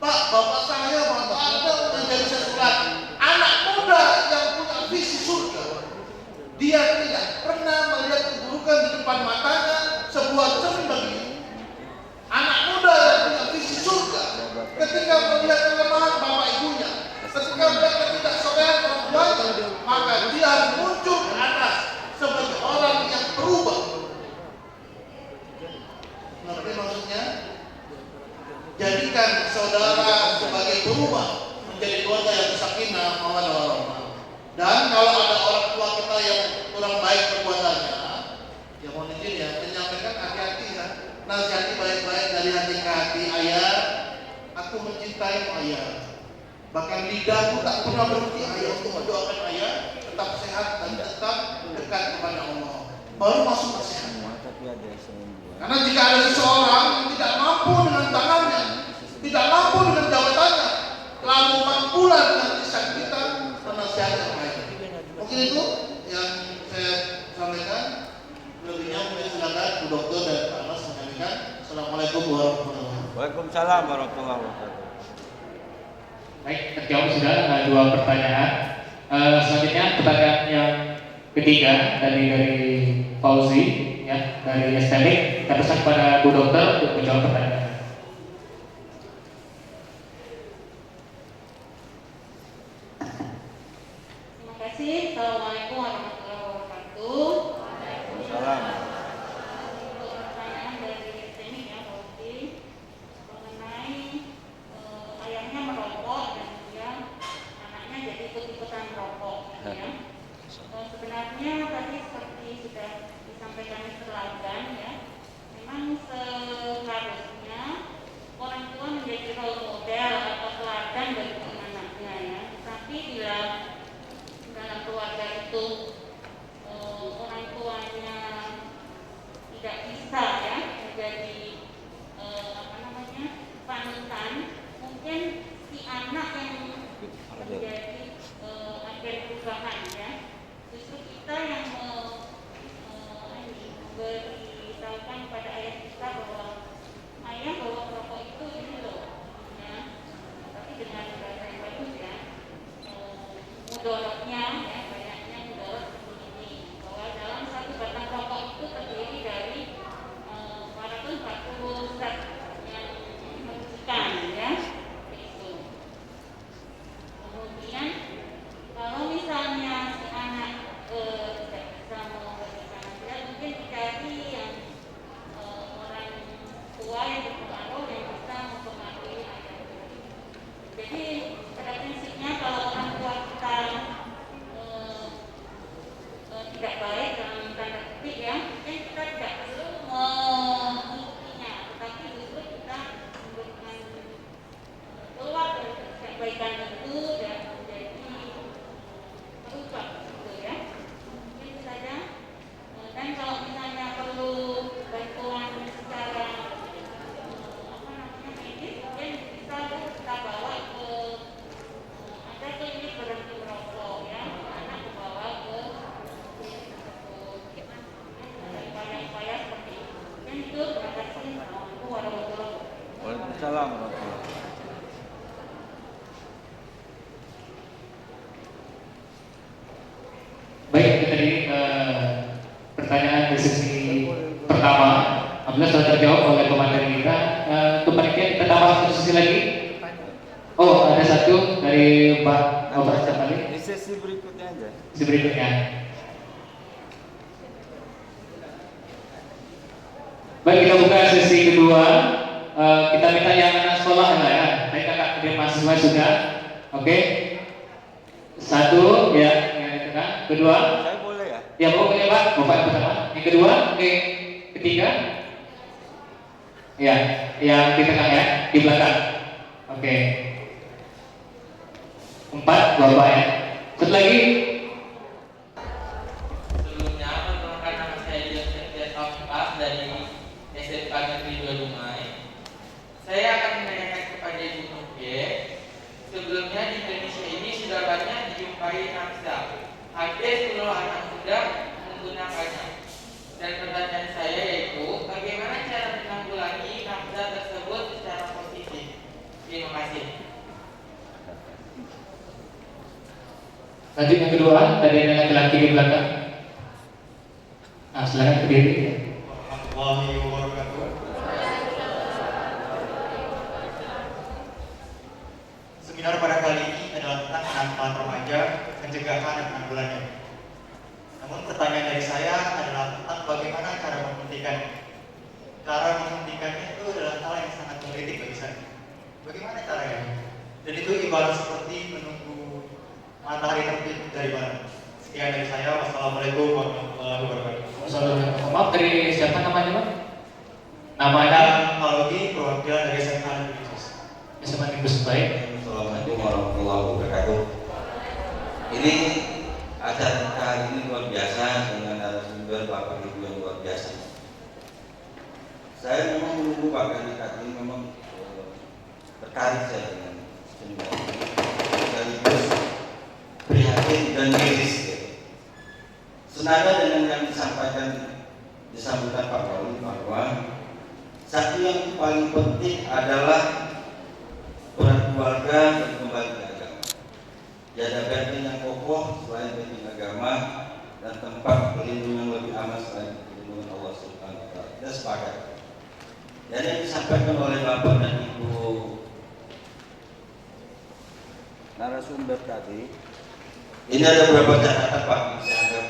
Pak, bapak saya, bapak Anda udah jadi sekolah. Anak muda yang punya visi surga, dia tidak pernah melihat keburukan di depan matanya, sebuah cermin bagi dia. Anak muda yang punya visi surga, ketika saudara sebagai berubah menjadi keluarga yang sakinah mawaddah warahmah. Dan kalau ada orang tua kita yang kurang baik perbuatannya, ya mohon izin ya, menyampaikan hati-hati ya, nasihati baik-baik dari hati ke hati. Ayah, aku mencintai ayah. Bahkan lidahku tak pernah berhenti ayah untuk mendoakan ayah tetap sehat dan tetap dekat kepada Allah. Baru masuk nasihat. Karena jika ada seseorang yang tidak mampu dengan tangannya, tidak mampu dengan jabatannya, lalu mampulah dengan lisan kita menasihati orang lain. Mungkin itu yang saya sampaikan. Lebihnya mungkin silakan Bu Dokter dan Pak Anas menyampaikan. Assalamualaikum warahmatullahi wabarakatuh. Waalaikumsalam warahmatullahi wabarakatuh. Baik, terjawab sudah dua pertanyaan. Selanjutnya pertanyaan yang ketiga dari Fauzi ya, dari estetik. Kita pesan kepada Bu Dokter untuk menjawab pertanyaan. Terima kasih. Assalamualaikum warahmatullahi wabarakatuh. Waalaikumsalam. Untuk pertanyaan dari STMI ya, Fauzi, mengenai ayahnya merokok dan dia anaknya jadi ikut-ikutan merokok gitu ya. Sebenarnya tadi seperti sudah disampaikan teladan ya, memang seharusnya orang tua menjadi role model atau teladan bagi anaknya ya. Tapi bila dalam keluarga itu orang tuanya tidak bisa ya menjadi panutan, mungkin si anak yang menjadi agen perubahan ya. Justru kita yang memberitahukan kepada ayah kita bahwa ayah bahwa merokok itu ini loh ya, tapi dengan bahasa yang bagus ya, mudorotnya ya, banyaknya mudorot seperti ini, bahwa dalam satu batang rokok itu terdiri dari 440 zat yang merugikan ya, itu. Kemudian kalau misalnya si anak tidak bisa memberikan nasihat, mungkin dicari yang orang tua yang berpengaruh yang bisa mempengaruhi anak. Jadi pada prinsipnya kalau orang tua kita tidak baik dalam tanda kutip ya, mungkin kita tidak perlu mengikutinya, tetapi justru kita memberikan keluar dari kebaikan itu dan menjadi berubah gitu ya. Mungkin itu saja. Dan kalau misalnya perlu bantuan secara medis, mungkin bisa kita bawa ke ada klinik berhenti merokok ya, anak dibawa ke klinik tersebut. Ada upaya-upaya seperti itu. Dan itu terima kasih. Assalamualaikum warahmatullahi wabarakatuh. Waalaikumsalam warahmatullahi wabarakatuh. Baik, itu tadi pertanyaan di sesi pertama. Alhamdulillah sudah terjawab oleh komandan kita. Untuk panitia kita tambah satu sesi lagi. Oh, ada satu dari Pak Obat Capali. Di sesi berikutnya aja. Sesi berikutnya. Baik, kita buka sesi kedua. Kita minta yang anak sekolah lah ya. Baik, kakak dari mahasiswa sudah. Oke. Satu ya, yang di tengah. Kedua. Saya boleh ya? Ya, pokoknya Pak. Bapak yang pertama. Yang kedua, oke. Ketiga. Ya, yang di tengah ya, di belakang. Oke. Empat, Bapak ya. Satu lagi. Sebelumnya, perkenalkan nama saya Yosef Taufik dari SMK Negeri 2 Dumai. Saya akan menanyakan kepada Ibu Nuke. Sebelumnya di Indonesia ini sudah banyak dijumpai nafsa. Hampir seluruh anak muda menggunakannya. Dan pertanyaan saya yaitu, bagaimana cara menanggulangi nafsa tersebut secara positif? Terima kasih. Lanjut yang kedua, tadi ada laki-laki di belakang. Nah, silakan berdiri. Warahmatullahi wabarakatuh. Seminar pada kali ini adalah tentang penanggulangan remaja, pencegahan dan penanggulangannya. Namun pertanyaan dari saya adalah tentang bagaimana cara menghentikannya. Cara menghentikannya itu adalah hal yang sangat kritik bagi saya. Bagaimana caranya? Dan itu ibarat seperti menunggu matahari terbit dari barat. Sekian dari saya. Wassalamualaikum warahmatullahi wabarakatuh. Maaf, dari siapa namanya Pak? Namanya Namanya Teknologi perwakilan dari SMA Negeri. SMA Negeri Baik. Assalamualaikum warahmatullahi wabarakatuh. Ini acara kali ini luar biasa dengan narasumber Bapak Ibu yang luar biasa. Saya memang menunggu Pak kandidat ini memang tertarik saya dengan semua sekaligus prihatin dan miris. Senada dengan yang disampaikan di sambutan Pak Wali bahwa satu yang paling penting adalah peran keluarga dan kembali ke agama. Tiada benteng yang kokoh selain benteng agama dan tempat perlindungan lebih aman selain perlindungan Allah Subhanahu wa taala. Kita sepakat. Dan yang disampaikan oleh Bapak dan Ibu Narasumber tadi, ini ada beberapa catatan Pak yang saya anggap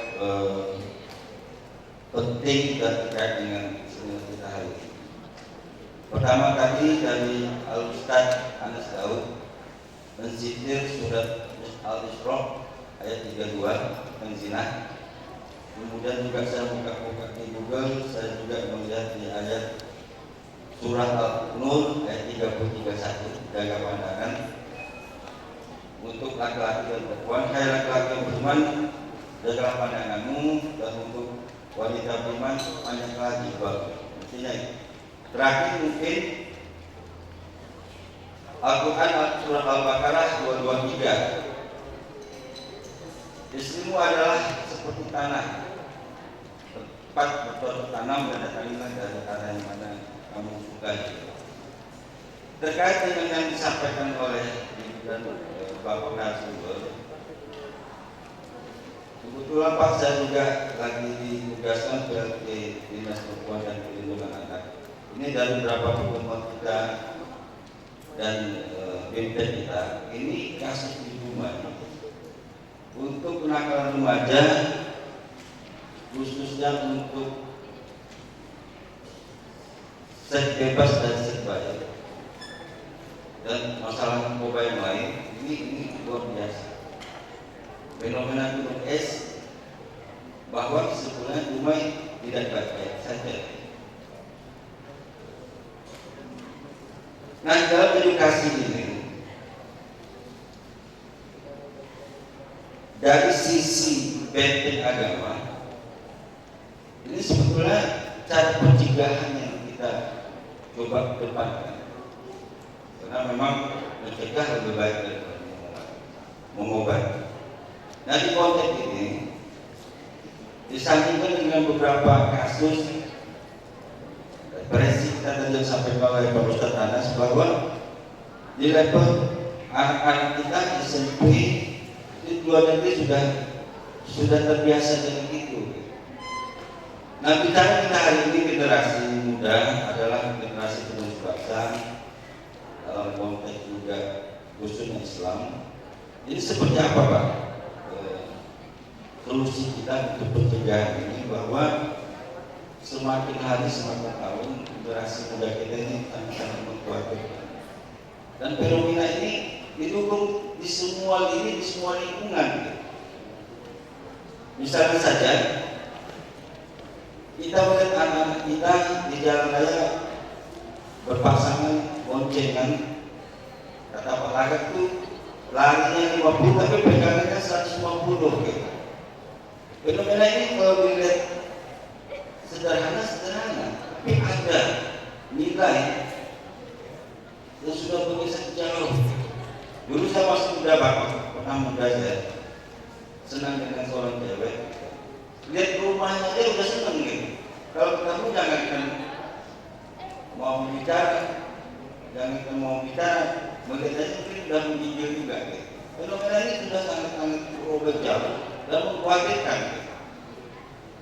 penting dan terkait dengan seminar kita hari ini. Pertama tadi dari Al-Ustaz Anas Daud menzitir surat Al-Isra ayat 32 tentang zina. Kemudian juga saya buka-buka di Google, saya juga melihat di ayat surah Al-Nur ayat 30-31, jaga pandangan untuk laki-laki dan perempuan. Hai laki-laki yang beriman, jagalah pandanganmu, dan untuk wanita beriman panjanglah jilbab. Artinya terakhir mungkin Al-Quran surah Al-Baqarah 223. Istrimu adalah seperti tanah, tempat bercocok tanam dan datanglah dari tanah yang mana kamu sukai. Terkait dengan yang disampaikan oleh Ibu dan Bapak narasumber, kebetulan Pak saya juga lagi ditugaskan sebagai Dinas Perempuan dan Perlindungan Anak. Ini dari beberapa pertemuan kita dan BMT kita, ini kasus di rumah untuk kenakalan remaja, khususnya untuk seks bebas dan seks bayar dan masalah narkoba yang lain, ini luar biasa. Fenomena gunung es bahwa sebetulnya Dumai tidak baik-baik saja. Nah, dalam edukasi ini dari sisi benteng agama, ini sebetulnya cara pencegahan yang kita coba kedepankan, karena memang mencegah lebih baik daripada mengobati. Nah, di konteks ini disandingkan dengan beberapa kasus represi kita tadi disampaikan oleh Pak Ustaz Anas bahwa di level anak-anak kita SMP di luar negeri sudah terbiasa dengan itu. Nah, bicara kita hari ini generasi muda adalah generasi penerus bangsa dalam konteks juga khususnya Islam. Ini seperti apa Pak solusi kita untuk pencegahan ini, bahwa semakin hari semakin tahun generasi muda kita ini sangat mengkhawatirkan, dan fenomena ini didukung di semua lini, di semua lingkungan. Misalnya saja kita melihat anak-anak kita di jalan raya berpasangan boncengan, kata Pak Lagat itu larinya 50 tapi pegangannya 150 gitu. Fenomena ini kalau dilihat sederhana, tapi ada nilai yang sudah bergeser jauh. Dulu saya masih muda Pak, pernah muda saya senang dengan seorang cewek. Lihat rumahnya aja udah seneng gitu. Kalau kamu jangankan mau bicara, melihat aja mungkin udah menggigil juga gitu. Fenomena ini sudah sangat-sangat berubah jauh dan mengkhawatirkan.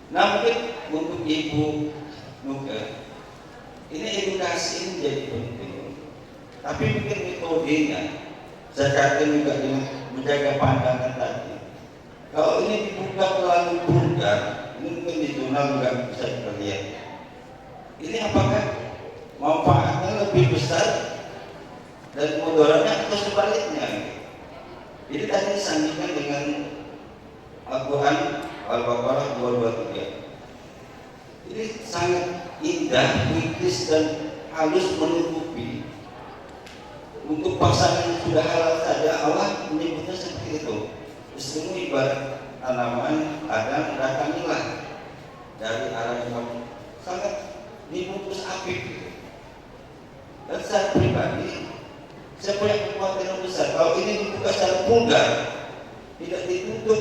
Nah, mungkin untuk Ibu Nuke, ini edukasi ini jadi penting. Tapi mungkin metodenya, saya kaitkan juga dengan menjaga pandangan tadi. Kalau ini dibuka terlalu vulgar, ini mungkin di jurnal juga bisa kita lihat. Ini apakah manfaatnya lebih besar dan mudaratnya atau sebaliknya. Jadi tadi disandingkan dengan Al-Quran Al-Baqarah 223. Jadi sangat indah, puitis dan halus menutupi. Untuk pasangan yang sudah halal saja Allah menyebutnya seperti itu. Istrimu ibarat tanaman, kadang datangilah dari arah yang kamu sangat diputus apik. Dan secara pribadi, saya punya kekhawatiran besar. Kalau ini dibuka secara vulgar, tidak ditutup,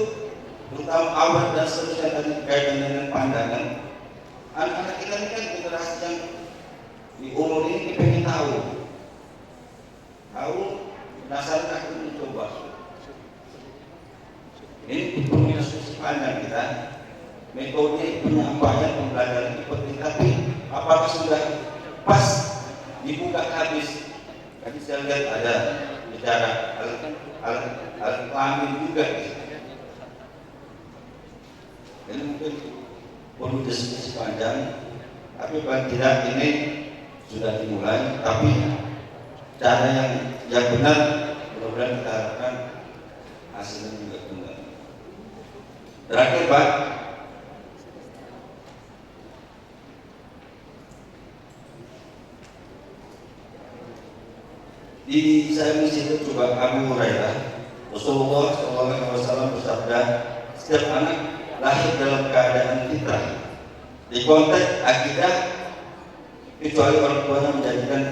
terutama awal dan seterusnya tadi kaitan dengan pandangan. Anak-anak kita ini kan generasi yang di umur ini pengen tahu dasar aku mencoba. Ini punya diskusi panjang kita. Metode penyampaian pembelajaran itu penting, tapi apakah sudah pas dibuka habis? Tadi saya lihat ada bicara alat kelamin juga. Ini mungkin perlu diskusi panjang, tapi paling tidak ini sudah dimulai. Tapi cara yang benar, mudah-mudahan kita harapkan hasilnya juga benar. Terakhir Pak, saya mesti itu coba Abu Hurairah, Rasulullah SAW bersabda, setiap anak lahir dalam keadaan fitrah. Di konteks akidah, kecuali orang tuanya menjadikan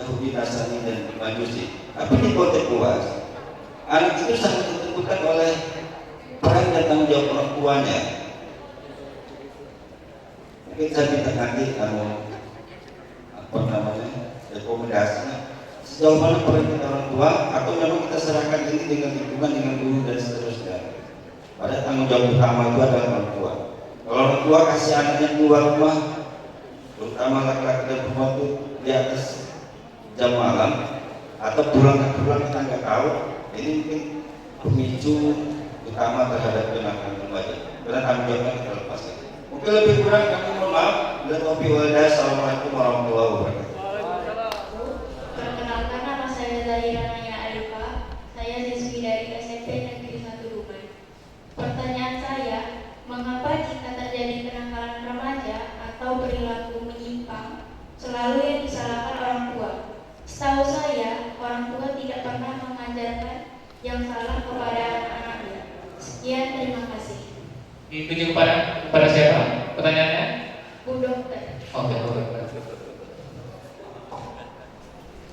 Yahudi, Nasrani dan Majusi. Tapi di konteks luas, anak itu sangat ditentukan oleh peran dan tanggung jawab orang tuanya. Mungkin saya minta nanti rekomendasinya sejauh mana peran kita orang tua, atau memang kita serahkan ini dengan lingkungan, dengan guru dan seterusnya. Pada tanggung jawab utama itu adalah orang tua. Kalau orang tua kasih anaknya keluar rumah, terutama laki-laki dan perempuan itu di atas jam malam atau pulang kita nggak tahu, ini mungkin pemicu utama terhadap kenakalan remaja. Karena tanggung jawabnya kita lepaskan. Mungkin lebih kurang kami mohon maaf. Assalamualaikum warahmatullahi wabarakatuh. Perkenalkan, nama saya Zahira Naya Arifah. Saya siswi dari SMP Negeri 1 Dubai. Pertanyaan saya, mengapa jika terjadi kenakalan remaja atau perilaku menyimpang selalu yang disalahkan orang tua? Setahu saya, orang tua tidak pernah mengajarkan yang salah kepada anak-anaknya. Sekian, terima kasih. Dituju kepada siapa? Pertanyaannya? Bu Dokter. Oke, Bu Dokter.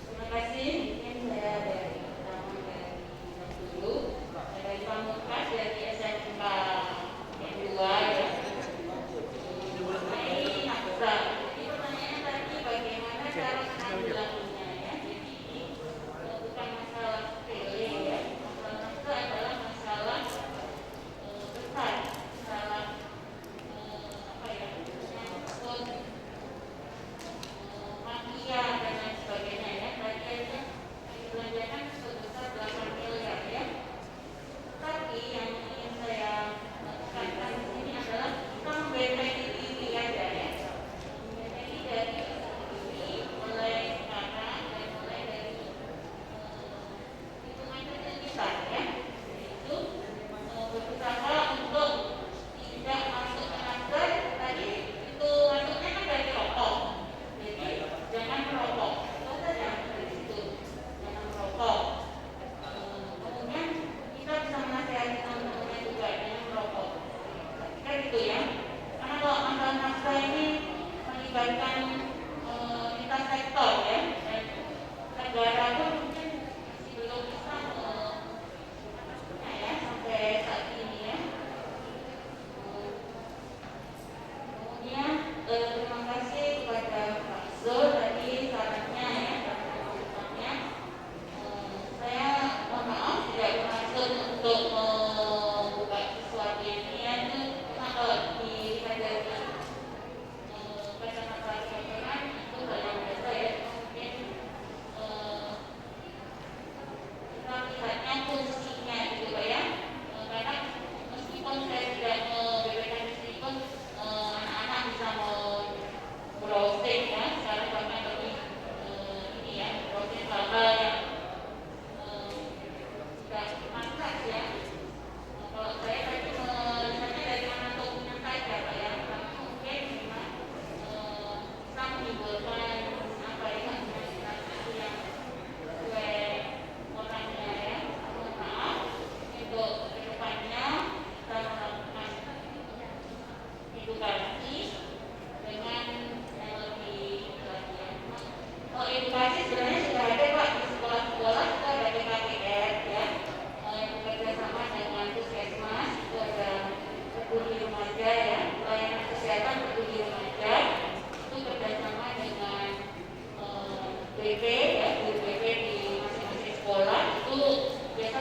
Terima kasih. Mungkin saya dari dulu dari Pamungkas dari SMK yang 2 ya. Mengenai nafsa. Jadi pertanyaannya tadi bagaimana cara menanggulanginya ya. Jadi ini bukan masalah sepele ya. Masalah nafsa adalah masalah besar, masalah apa ya?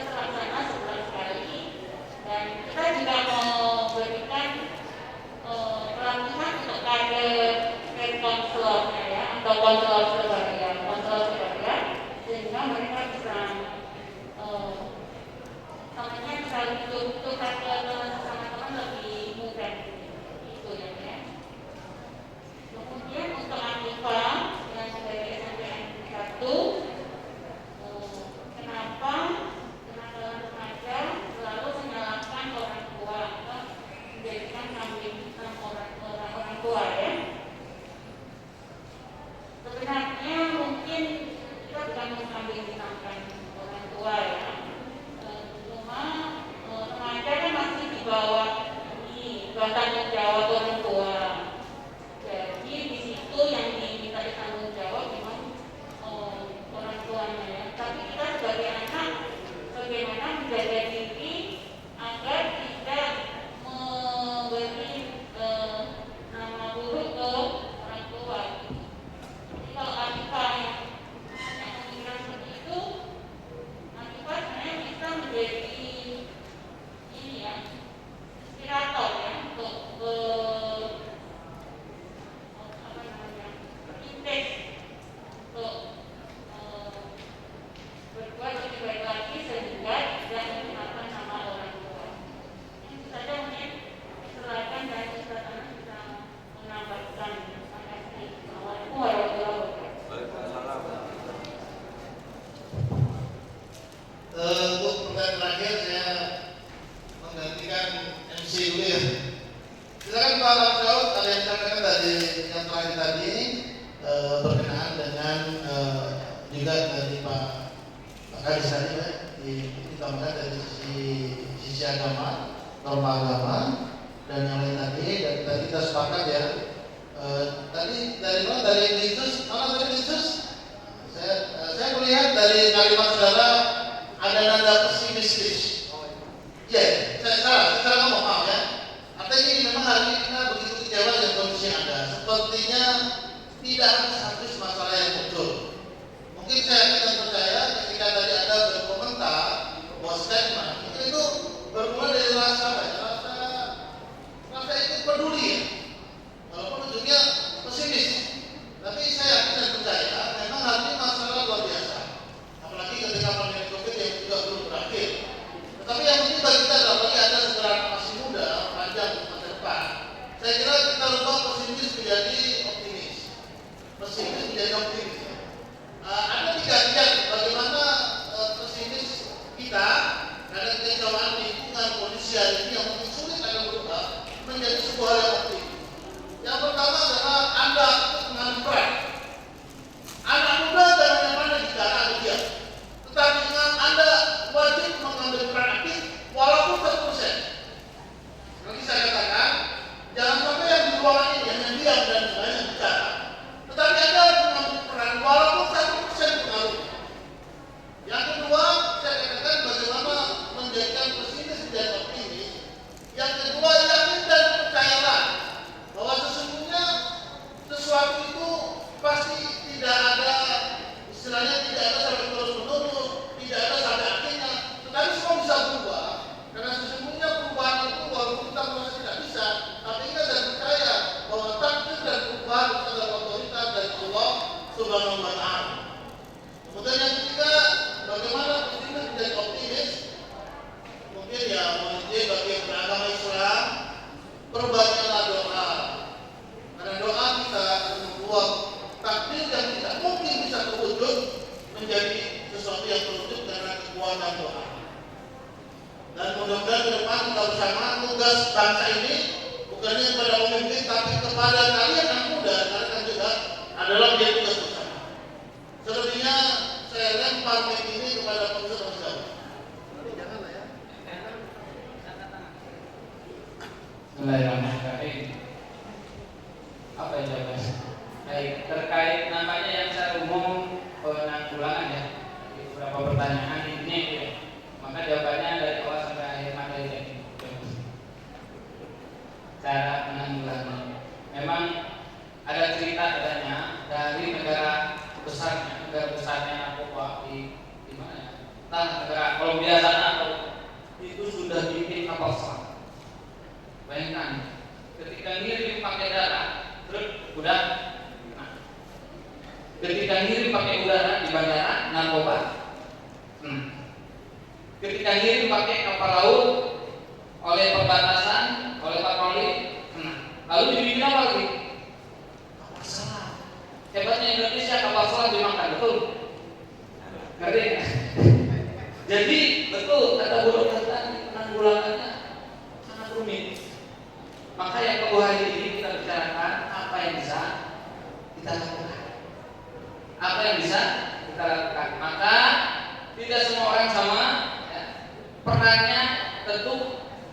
terlaksana sebulan sekali, dan kita juga memberikan pelatihan untuk kader konselornya ya, atau konselor sebagainya, sehingga mereka bisa namanya bisa tukar ke sesama teman lebih mudah itu ya. Kemudian untuk Anifa yang sebagai SMPN 1, kenapa kenakalan remaja selalu menyalahkan orang tua atau menjadikan kambing hitam orang tua ya? Sebenarnya mungkin kita bukan mengkambing hitamkan orang tua ya, cuma remaja kan masih di bawah tanggung jawab orang tua. Jadi di situ yang diminta tanggung jawab memang orang tuanya ya. Tapi kita sebagai anak bagaimana menjaga diri agar tidak memberi nama buruk ke orang tua. Jadi kalau Anifa yang pemikiran seperti itu, Anifa sebenarnya bisa menjadi ini ya, inspirator ya untuk intens untuk berbuat lebih baik lagi sehingga tidak menggunakan nama orang tua. Itu saja mungkin silakan dan Ustaz Anas bisa menambahkan. Terima kasih. Assalamualaikum warahmatullahi wabarakatuh. Waalaikumsalam. Untuk pertanyaan terakhir saya menggantikan MC dulu ya. Silakan Pak Ramsyaud, ada yang sampaikan tadi yang terakhir tadi berkenaan dengan juga dari Pak Kadis tadi ya, ditambahkan dari sisi agama, norma agama dan yang lain tadi, dan tadi kita sepakat ya. Tadi dari mana? Dari Listus, mana dari Listus? Saya melihat dari kalimat saudara ada nada pesimistis. Ya, saya salah ngomong, maaf ya. Artinya ini memang hari ini kita begitu kecewa dengan kondisi yang ada. Sepertinya tidak habis masalah yang muncul. Mungkin saya akan percaya ketika tadi ada berkomentar bahwa statement itu bermula dari rasa ikut peduli ya. Walaupun ujungnya pesimis. Tapi saya yakin dan percaya memang hari ini masalah luar biasa. Apalagi ketika pandemi COVID yang juga belum berakhir. Tetapi yang penting bagi kita adalah bagi Anda segera masih muda, panjang di masa depan. Saya kira kita lupa pesimis menjadi optimis. Pesimis menjadi optimis. Ada tiga tingkat bagaimana pesimis kita karena kekecewaan lingkungan kondisi hari ini yang mungkin sulit akan berubah menjadi sebuah hal yang optimis. Yang pertama adalah Anda mengambil peran. Anak muda jangan yang mana bicara dia. Tetapi dengan Anda wajib mengambil peran aktif walaupun 1%. Nanti saya katakan, jangan sampai yang di ruangan ini yang diam dan banyak bicara. Tetapi Anda harus mengambil peran walaupun 1% pengaruh. Yang kedua, saya katakan bagaimana menjadikan pesimis menjadi optimis. Yang kedua, yakin dan percayalah bahwa sesungguhnya sesuatu itu pasti tidak ada, istilahnya tidak ada sampai terus menerus, tidak ada sampai akhirnya, tetapi semua bisa berubah. Karena sesungguhnya perubahan itu walaupun kita merasa tidak bisa, tapi kita dan percaya bahwa takdir dan perubahan itu adalah otoritas dari Allah Subhanahu wa Ta'ala. Kemudian yang ketiga, bagaimana pesimis menjadi optimis? Mungkin ya mungkin bagi yang beragama Islam, perbanyaklah doa. Karena doa kita akan membuat takdir yang tidak mungkin bisa terwujud menjadi sesuatu yang terwujud karena kekuatan doa. Dan mudah-mudahan ke depan kita bersama tugas bangsa ini bukannya kepada pemimpin tapi kepada kalian yang muda, kalian juga adalah menjadi tugas bersama. Selebihnya saya lempar mic ini kepada Profesor Ramsyaud. Janganlah ya. Bismillahirrahmanirrahim. Apa yang saya bahas? Baik, terkait nampaknya yang saya umum penanggulangan ya, beberapa pertanyaan ini ya. Maka jawabannya dari awal sampai akhir materi ini. Cara penanggulangan. Memang ada cerita katanya dari negara besarnya narkoba di mana ya? Entah negara Kolombia India sana itu sudah bikin kapal selam. Bayangkan, ketika ngirim pakai darat, terus udah. Nah, ketika ngirim pakai udara di bandara, narkoba. Ketika ngirim pakai kapal laut, oleh perbatasan, oleh patroli, lalu dibikin apa lagi? Kapal selam. Hebatnya Indonesia, kapal selam dimakan, betul? Ngerti? Jadi betul kata Bu Dokter tadi, penanggulangannya sangat rumit. Maka yang kedua hari ini kita bicarakan apa yang bisa kita lakukan. Apa yang bisa kita lakukan. Maka tidak semua orang sama, ya, perannya tentu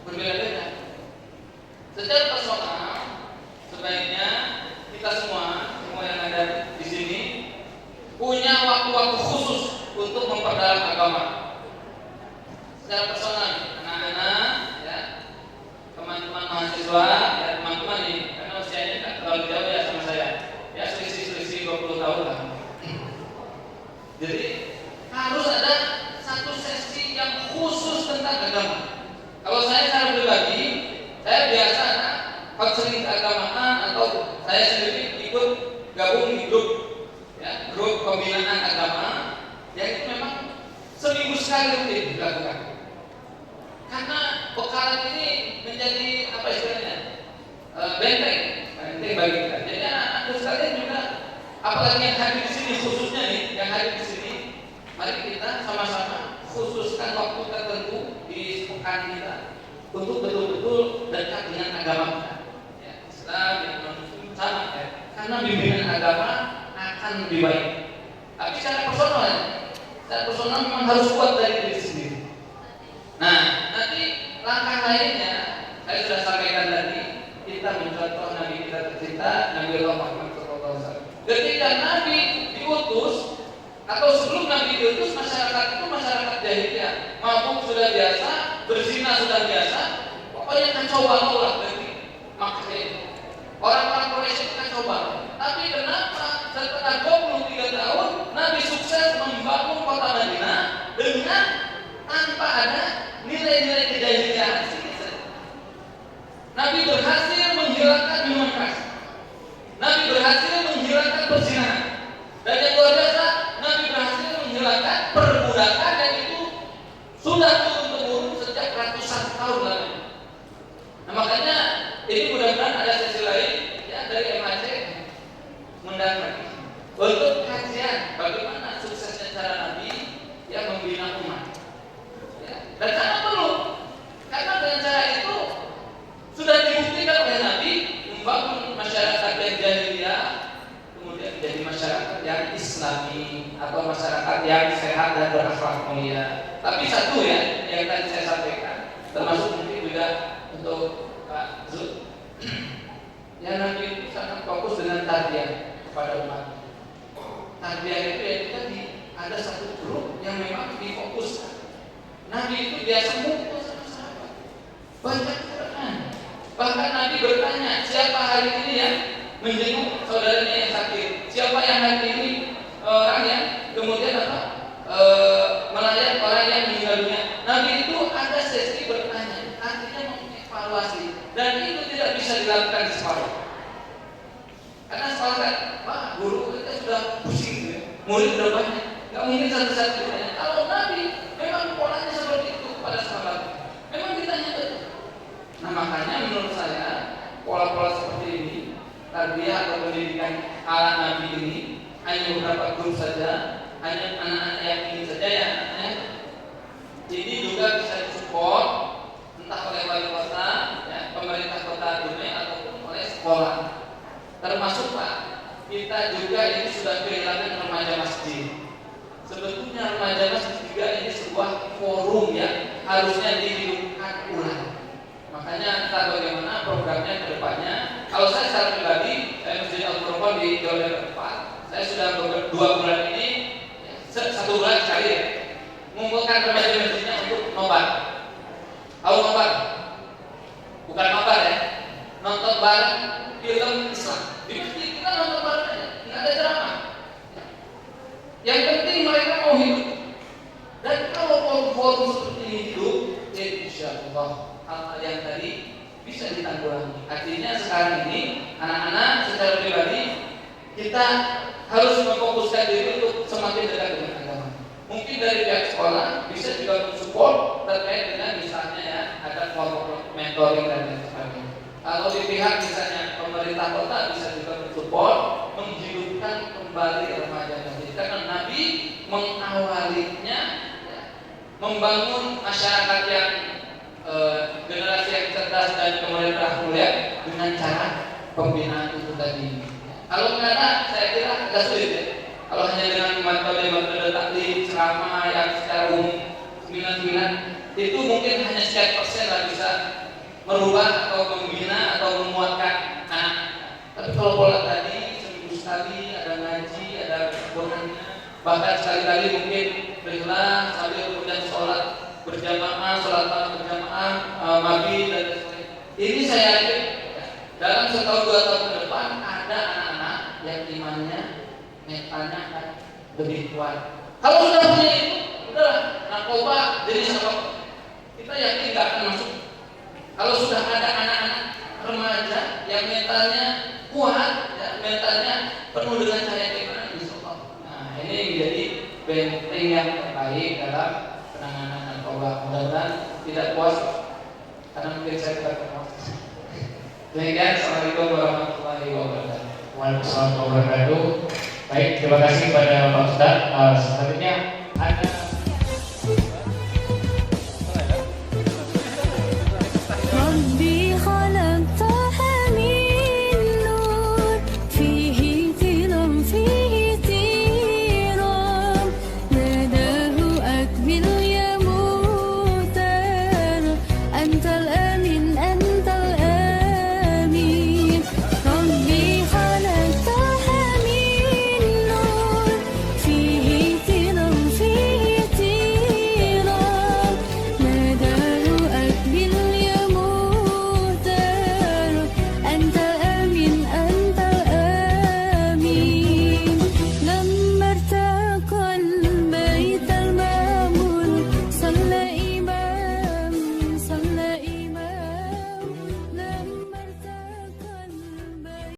berbeda-beda. Secara personal, sebaiknya kita semua yang ada di sini punya waktu-waktu khusus untuk memperdalam agama. Secara personal, anak-anak, ya, teman-teman mahasiswa, ya teman-teman nih, karena usianya tidak terlalu jauh ya sama saya, ya selisih 20 tahun lah. Jadi harus ada satu sesi yang khusus tentang agama. Kalau saya secara pribadi, saya biasa konseling keagamaan atau saya sendiri ikut gabung di grup, ya, grup pembinaan agama, yang itu memang seminggu sekali rutin dilakukan. Karena bekalan ini menjadi apa istilahnya, benteng bagi kita. Jadi anak-anak sekalian juga, apalagi yang hadir di sini khususnya nih, yang hadir di sini, mari kita sama-sama khususkan waktu tertentu di pekan kita untuk betul-betul dekat dengan agama kita. Ya, Islam yang sama, ya. Karena bimbingan agama akan lebih baik. Tapi secara personal memang harus kuat dari diri sendiri. Nah, nanti langkah lainnya saya sudah sampaikan tadi, kita mencontoh Nabi kita tercinta, Nabi Muhammad SAW. Ketika Nabi diutus atau sebelum Nabi diutus, masyarakat itu masyarakat jahiliyah, mabuk sudah biasa, berzina sudah biasa, pokoknya kacau balau lah berarti. Makanya itu orang-orang Quraisy itu kacau balau. Tapi kenapa setelah 23 tahun Nabi sukses membangun kota Madinah dengan tanpa ada nilai-nilai kejahilian? Nabi berhasil menghilangkan minuman keras. Nabi berhasil menghilangkan perzinahan. Dan yang luar biasa, Nabi berhasil menghilangkan perbudakan yang itu sudah turun-temurun sejak ratusan tahun lalu. Nah, makanya ini mudah-mudahan ada sesi lain, ya, dari MAC mengundang lagi untuk kajian bagaimana suksesnya cara Nabi yang membina umat. Ya. Dan sangat perlu, karena dengan cara itu sudah dibuktikan oleh Nabi membangun masyarakat yang jahiliyah kemudian menjadi masyarakat yang Islami atau masyarakat yang sehat dan berakhlak mulia. Tapi satu ya yang tadi saya sampaikan, termasuk mungkin juga untuk Pak Zul, ya Nabi itu sangat fokus dengan tarbiyah kepada umat. Tarbiyah itu ya tadi ada satu grup yang memang difokuskan. Nabi itu biasa ngumpul sama sahabat, baca Quran. Bahkan Nabi bertanya, siapa hari ini yang menjenguk saudaranya yang sakit? Siapa yang hari ini orang yang kemudian melayani orang yang meninggal dunia? Nabi itu ada sesi bertanya, artinya mengevaluasi, dan itu tidak bisa dilakukan di sekolah. Karena sekolah kan, Pak, guru kita sudah pusing, ya. Murid sudah banyak, nggak mungkin satu-satu ditanya. Kalau Nabi memang polanya seperti itu pada sahabat, memang ditanya betul. Nah, makanya menurut saya pola-pola seperti ini, tarbiyah atau pendidikan ala Nabi ini hanya beberapa grup saja, hanya anak-anak yang ini saja ya. Ini juga bisa disupport entah oleh wali kota, ya, pemerintah kota Dumai ataupun oleh sekolah. Termasuk Pak, kita juga ini sudah kehilangan remaja masjid. Sebetulnya remaja masjid juga ini sebuah forum yang harusnya dihidupkan ulang. Makanya entah bagaimana programnya ke depannya. Kalau saya secara pribadi, saya Masjid Al-Furqan di Jawa Barat, saya sudah 2 bulan ini, ya, 1 bulan sekali ya, mengumpulkan remaja masjidnya untuk nobar. Tahu nobar? Bukan nobar ya, nonton bareng film Islam. Di masjid kita nonton bareng aja, nggak ada ceramah. Yang penting mereka mau hidup. Dan kalau forum-forum seperti ini hidup, insya Allah hal-hal yang tadi bisa ditanggulangi. Artinya sekarang ini anak-anak secara pribadi kita harus memfokuskan diri untuk semakin dekat dengan agama. Mungkin dari pihak sekolah bisa juga mensupport terkait dengan misalnya ya ada kelompok mentoring dan lain sebagainya. Kalau di pihak misalnya pemerintah kota bisa juga mensupport menghidupkan kembali remaja tadi. Karena Nabi mengawalinya ya, membangun masyarakat yang generasi yang cerdas dan kemudian mulia dengan cara pembinaan itu tadi. Kalau nggak ada, saya kira agak sulit ya. Kalau hanya dengan metode taklim, ceramah yang secara umum 99 itu mungkin hanya sekian persen lah bisa merubah atau membina atau memuatkan anak. Tapi kalau pola tadi seminggu sekali ada ngaji, ada Qurannya, bahkan sekali-kali mungkin berilah sambil kemudian sholat berjamaah, sholat malam berjamaah, maghrib dan sebagainya. Ini saya yakin dalam setahun 2 tahun ke depan ada anak-anak yang imannya, mentalnya akan lebih kuat. Kalau sudah punya itu, udahlah narkoba jenis apa kita yakin nggak akan masuk. Kalau sudah ada anak-anak remaja yang mentalnya kuat, ya, mentalnya penuh dengan cahaya keimanan, insyaallah. Nah, ini menjadi benteng yang terbaik dalam penanganan narkoba. Mudah-mudahan tidak puas karena mungkin saya tidak puas. Demikian, assalamualaikum warahmatullahi wabarakatuh. Waalaikumsalam warahmatullahi wabarakatuh. Baik, terima kasih kepada Pak Ustadz. Selanjutnya